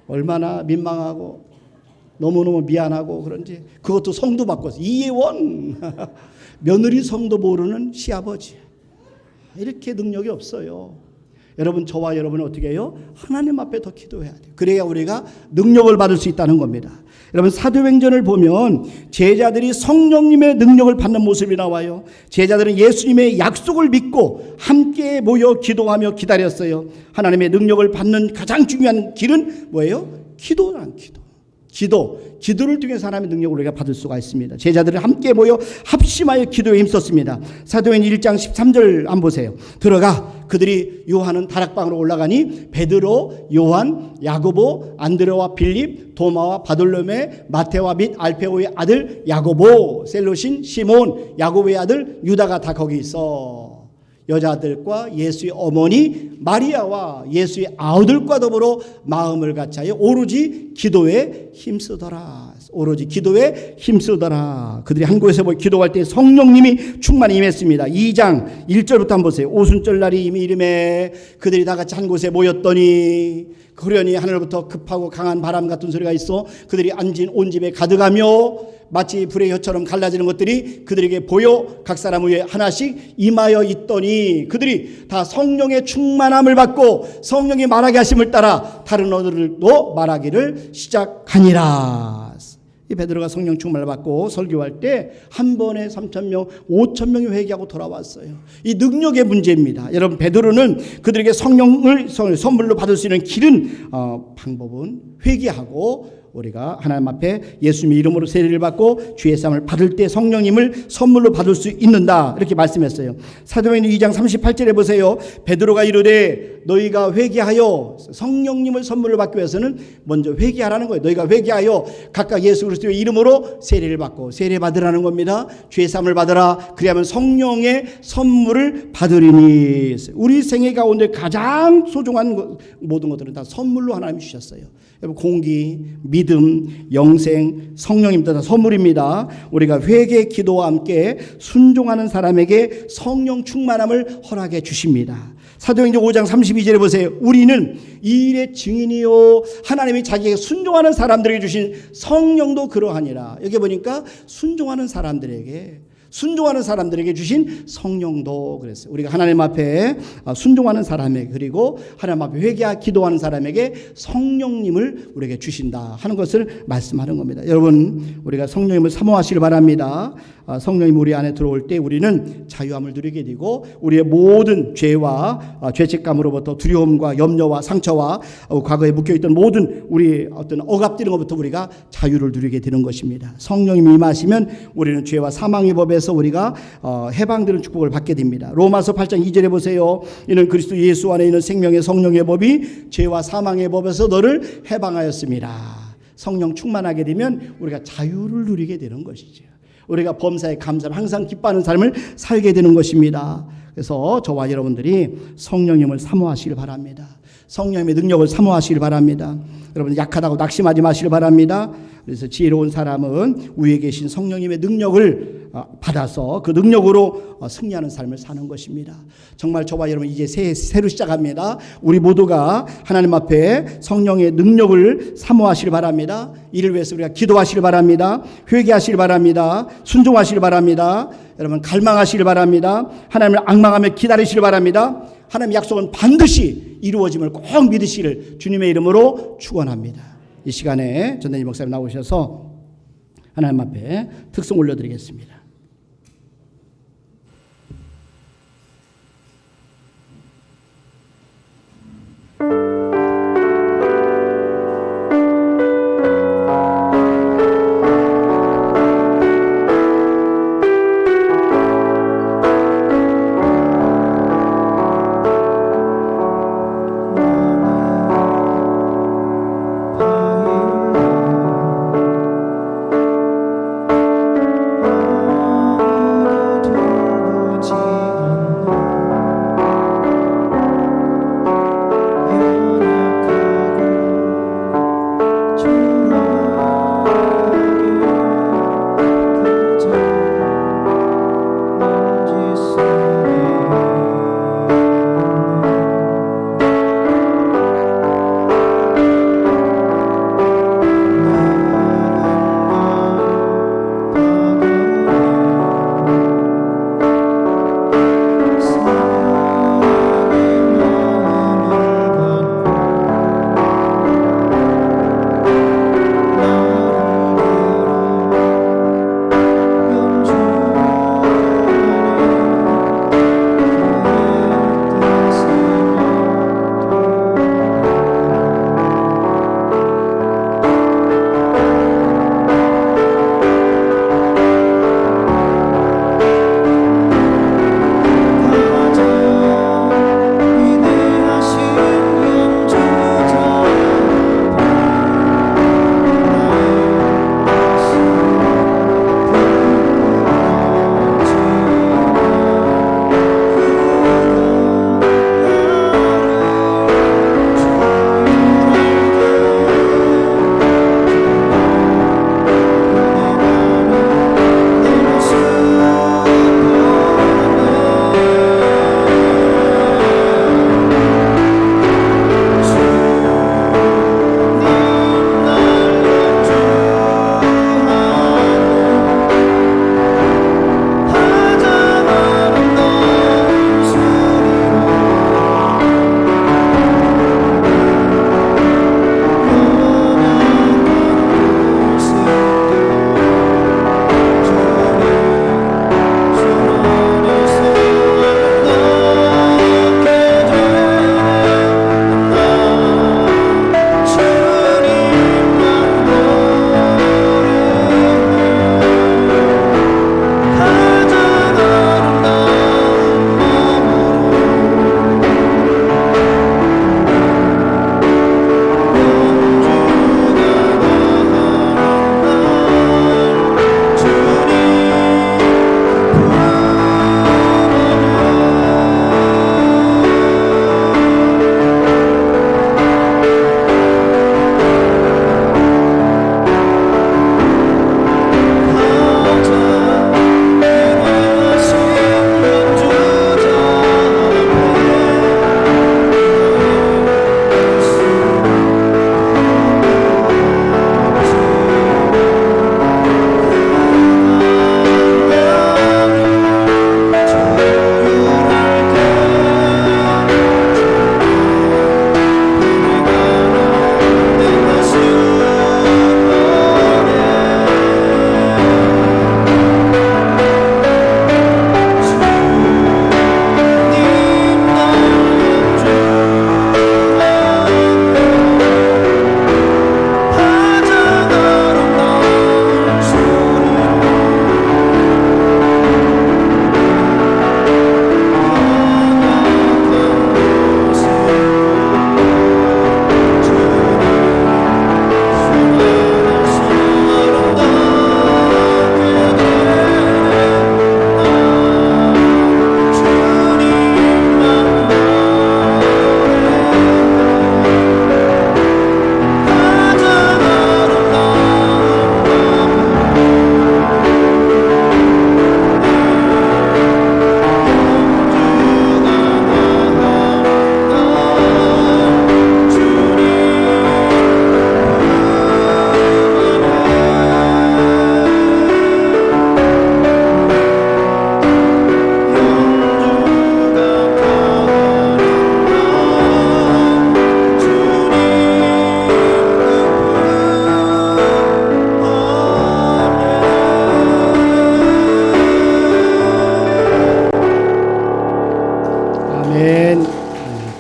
A: 얼마나 민망하고 너무너무 미안하고 그런지. 그것도 성도 바꿨어. 이예원 며느리 성도 모르는 시아버지. 이렇게 능력이 없어요. 여러분, 저와 여러분은 어떻게 해요? 하나님 앞에 더 기도해야 돼요. 그래야 우리가 능력을 받을 수 있다는 겁니다. 여러분, 사도행전을 보면 제자들이 성령님의 능력을 받는 모습이 나와요. 제자들은 예수님의 약속을 믿고 함께 모여 기도하며 기다렸어요. 하나님의 능력을 받는 가장 중요한 길은 뭐예요? 기도란 기도. 기도를 통해 사람의 능력을 우리가 받을 수가 있습니다. 제자들은 함께 모여 합심하여 기도에 힘썼습니다. 사도행전 1장 13절 한번 보세요. 들어가 그들이 요한은 다락방으로 올라가니 베드로, 요한, 야고보, 안드레와 빌립, 도마와 바돌로메, 마테와 및 알페오의 아들 야고보, 셀로신, 시몬, 야고보의 아들 유다가 다 거기 있어. 여자들과 예수의 어머니 마리아와 예수의 아우들과 더불어 마음을 같이하여 오로지 기도에 힘쓰더라. 오로지 기도에 힘쓰더라. 그들이 한 곳에서 기도할 때 성령님이 충만히 임했습니다. 2장 1절부터 한번 보세요. 오순절 날이 이미 이름에 그들이 다 같이 한 곳에 모였더니 그러니 하늘부터 급하고 강한 바람 같은 소리가 있어 그들이 앉은 온 집에 가득하며 마치 불의 혀처럼 갈라지는 것들이 그들에게 보여 각 사람 위에 하나씩 임하여 있더니 그들이 다 성령의 충만함을 받고 성령이 말하게 하심을 따라 다른 언어들도 말하기를 시작하니라. 이 베드로가 성령 충만을 받고 설교할 때 한 번에 3,000명, 5,000명이 회개하고 돌아왔어요. 이 능력의 문제입니다. 여러분, 베드로는 그들에게 성령을 선물로 받을 수 있는 길은 방법은 회개하고 우리가 하나님 앞에 예수님의 이름으로 세례를 받고 주의 사함을 받을 때 성령님을 선물로 받을 수 있는다. 이렇게 말씀했어요. 사도행전 2장 38절에 보세요. 베드로가 이르되 너희가 회개하여 성령님을 선물로 받기 위해서는 먼저 회개하라는 거예요. 너희가 회개하여 각각 예수 그리스도의 이름으로 세례를 받고 세례 받으라는 겁니다. 주의 사함을 받으라. 그리하면 성령의 선물을 받으리니. 우리 생애 가운데 가장 소중한 모든 것들은 다 선물로 하나님이 주셨어요. 공기, 믿음, 영생, 성령님들 다 선물입니다. 우리가 회개 기도와 함께 순종하는 사람에게 성령 충만함을 허락해 주십니다. 사도행전 5장 32절에 보세요. 우리는 이 일의 증인이요 하나님이 자기에게 순종하는 사람들에게 주신 성령도 그러하니라. 여기 보니까 순종하는 사람들에게 주신 성령도 그랬어요. 우리가 하나님 앞에 순종하는 사람에게 그리고 하나님 앞에 회개하고 기도하는 사람에게 성령님을 우리에게 주신다 하는 것을 말씀하는 겁니다. 여러분, 우리가 성령님을 사모하시길 바랍니다. 성령님 우리 안에 들어올 때 우리는 자유함을 누리게 되고 우리의 모든 죄와 죄책감으로부터 두려움과 염려와 상처와 과거에 묶여있던 모든 우리 어떤 억압되는 것부터 우리가 자유를 누리게 되는 것입니다. 성령님이 임하시면 우리는 죄와 사망의 법에서 우리가 해방되는 축복을 받게 됩니다. 로마서 8장 2절에 보세요. 이는 그리스도 예수 안에 있는 생명의 성령의 법이 죄와 사망의 법에서 너를 해방하였습니다. 성령 충만하게 되면 우리가 자유를 누리게 되는 것이죠. 우리가 범사에 감사를 항상 기뻐하는 삶을 살게 되는 것입니다. 그래서 저와 여러분들이 성령님을 사모하시길 바랍니다. 성령님의 능력을 사모하시길 바랍니다. 여러분, 약하다고 낙심하지 마시길 바랍니다. 그래서 지혜로운 사람은 위에 계신 성령님의 능력을 받아서 그 능력으로 승리하는 삶을 사는 것입니다. 정말 저와 여러분 이제 새로 시작합니다. 우리 모두가 하나님 앞에 성령의 능력을 사모하시길 바랍니다. 이를 위해서 우리가 기도하시길 바랍니다. 회개하시길 바랍니다. 순종하시길 바랍니다. 여러분, 갈망하시길 바랍니다. 하나님을 앙망하며 기다리시길 바랍니다. 하나님의 약속은 반드시 이루어짐을 꼭 믿으시기를 주님의 이름으로 축원합니다. 이 시간에 전대님 목사님 나오셔서 하나님 앞에 특송 올려드리겠습니다.
C: 아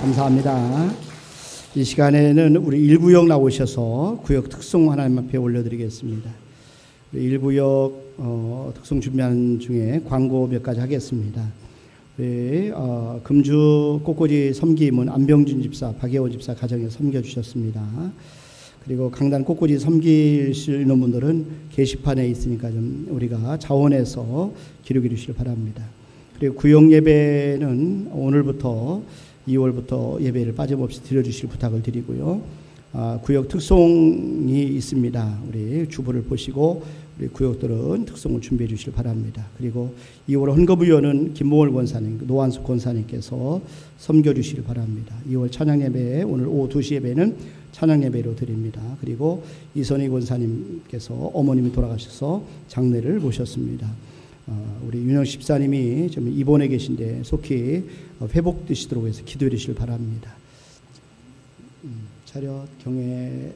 A: 감사합니다. 이 시간에는 우리 1구역 나오셔서 구역 특송 하나님 앞에 올려드리겠습니다. 1구역 특송 준비하는 중에 광고 몇 가지 하겠습니다. 금주 꽃꽂이 섬김은 안병준 집사, 박예원 집사 가정에 섬겨주셨습니다. 그리고 강단 꽃꽂이 섬길 수 있는 분들은 게시판에 있으니까 좀 우리가 자원해서 기록해 주시길 바랍니다. 그리고 구역 예배는 오늘부터 2월부터 예배를 빠짐없이 드려주실 부탁을 드리고요. 구역 특송이 있습니다. 우리 주보를 보시고 우리 구역들은 특송을 준비해 주시길 바랍니다. 그리고 2월 헌금위원은 김봉월 권사님, 노한숙 권사님께서 섬겨 주시길 바랍니다. 2월 찬양예배, 오늘 오후 2시 예배는 찬양예배로 드립니다. 그리고 이선희 권사님께서 어머님이 돌아가셔서 장례를 모셨습니다. 우리 윤영 집사님이 좀 입원해 계신데 속히 회복되시도록 해서 기도해 주시길 바랍니다. 차렷 경외.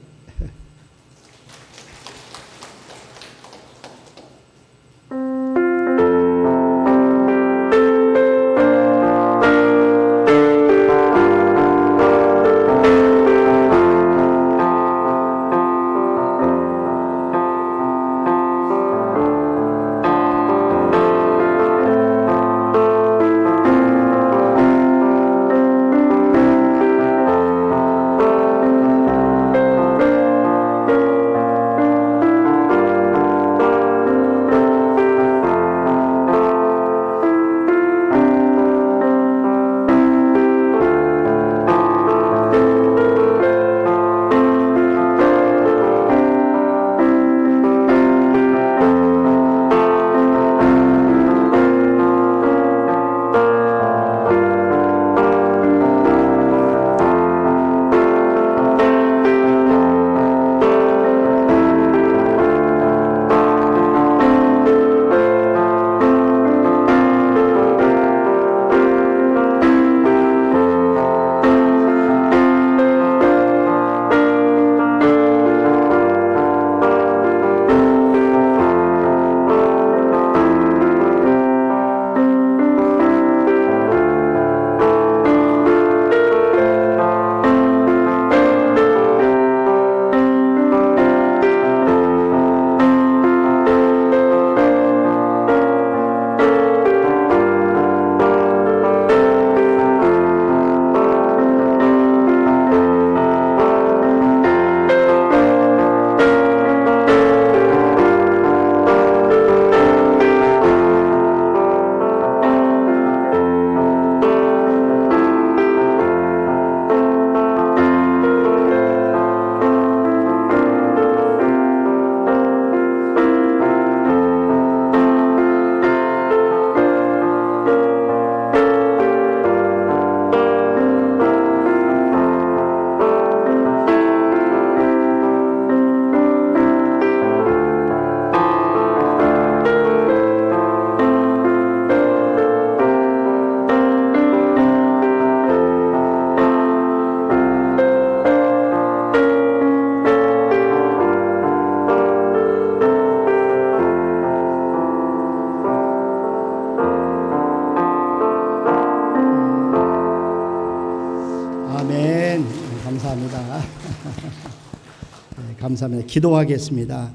A: 감사합니다. 기도하겠습니다.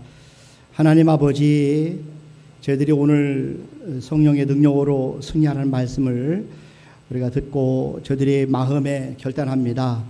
A: 하나님 아버지, 저희들이 오늘 성령의 능력으로 승리하는 말씀을 우리가 듣고 저희들의 마음에 결단합니다.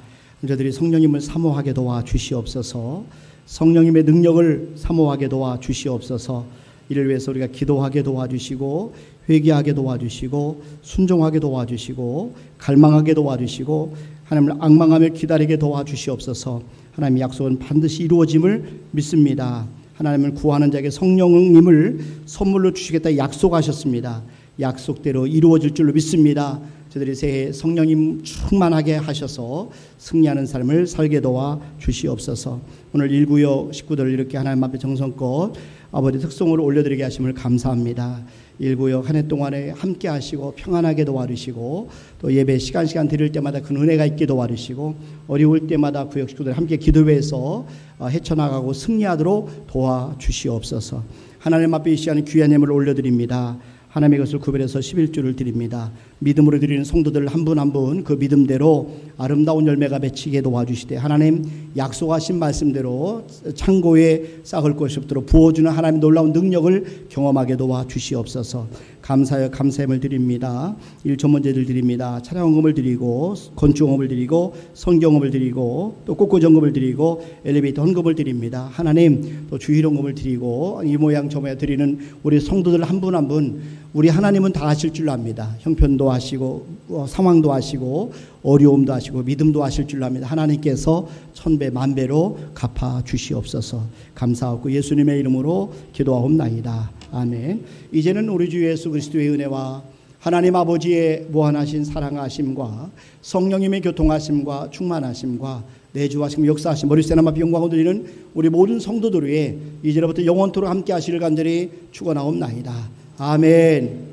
A: 저희들이 성령님을 사모하게 도와 주시옵소서. 성령님의 능력을 사모하게 도와 주시옵소서. 이를 위해서 우리가 기도하게 도와주시고 회개하게 도와주시고 순종하게 도와주시고 갈망하게 도와주시고 하나님을 앙망하며 기다리게 도와주시옵소서. 하나님의 약속은 반드시 이루어짐을 믿습니다. 하나님을 구하는 자에게 성령님을 선물로 주시겠다 약속하셨습니다. 약속대로 이루어질 줄로 믿습니다. 저희들이 새해 성령님 충만하게 하셔서 승리하는 삶을 살게 도와 주시옵소서. 오늘 1구역 식구들을 이렇게 하나님 앞에 정성껏 아버지 특송으로 올려드리게 하심을 감사합니다. 1구역 한 해 동안에 함께 하시고 평안하게 도와주시고 또 예배 시간 드릴 때마다 그 은혜가 있게 도와주시고 어려울 때마다 구역 식구들 함께 기도해서 헤쳐나가고 승리하도록 도와주시옵소서. 하나님 앞에 이 시간에 귀한 예물을 올려드립니다. 하나님의 것을 구별해서 11주를 드립니다. 믿음으로 드리는 성도들 한 분 한 분 그 믿음대로 아름다운 열매가 맺히게 도와주시되 하나님 약속하신 말씀대로 창고에 싹을 것이 없도록 부어주는 하나님 놀라운 능력을 경험하게 도와주시옵소서. 감사의 감사함을 드립니다. 일천문제들 드립니다. 차량원금을 드리고 건축원금을 드리고 성경원금을 드리고 또 꽃꽂이원금을 드리고 엘리베이터 헌금을 드립니다. 하나님 또 주일원금을 드리고 이 모양 저 모양 드리는 우리 성도들 한 분 한 분 우리 하나님은 다 하실 줄 압니다. 형편도 하시고 상황도 하시고 어려움도 하시고 믿음도 하실 줄 압니다. 하나님께서 천배 만배로 갚아 주시옵소서. 감사하고 예수님의 이름으로 기도하옵나이다. 아멘. 이제는 우리 주 예수 그리스도의 은혜와 하나님 아버지의 무한하신 사랑하심과 성령님의 교통하심과 충만하심과 내주하심 역사하심 머리세나 앞에 영광을 드리는 우리 모든 성도들 위해 이제로부터 영원토록 함께 하시를 간절히 축원하옵나이다. 아멘.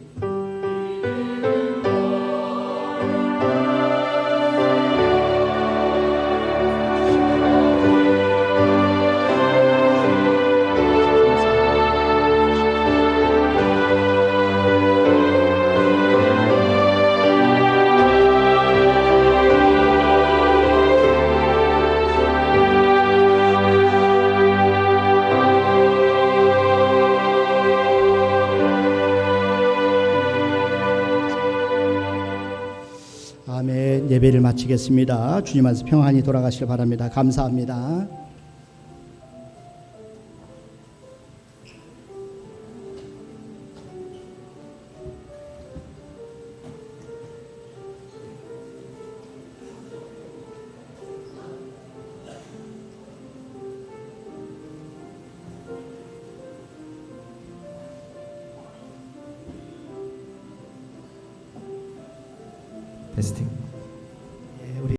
A: 아멘. 예배를 마치겠습니다. 주님 안에서 평안히 돌아가시길 바랍니다. 감사합니다.
C: 테스팅.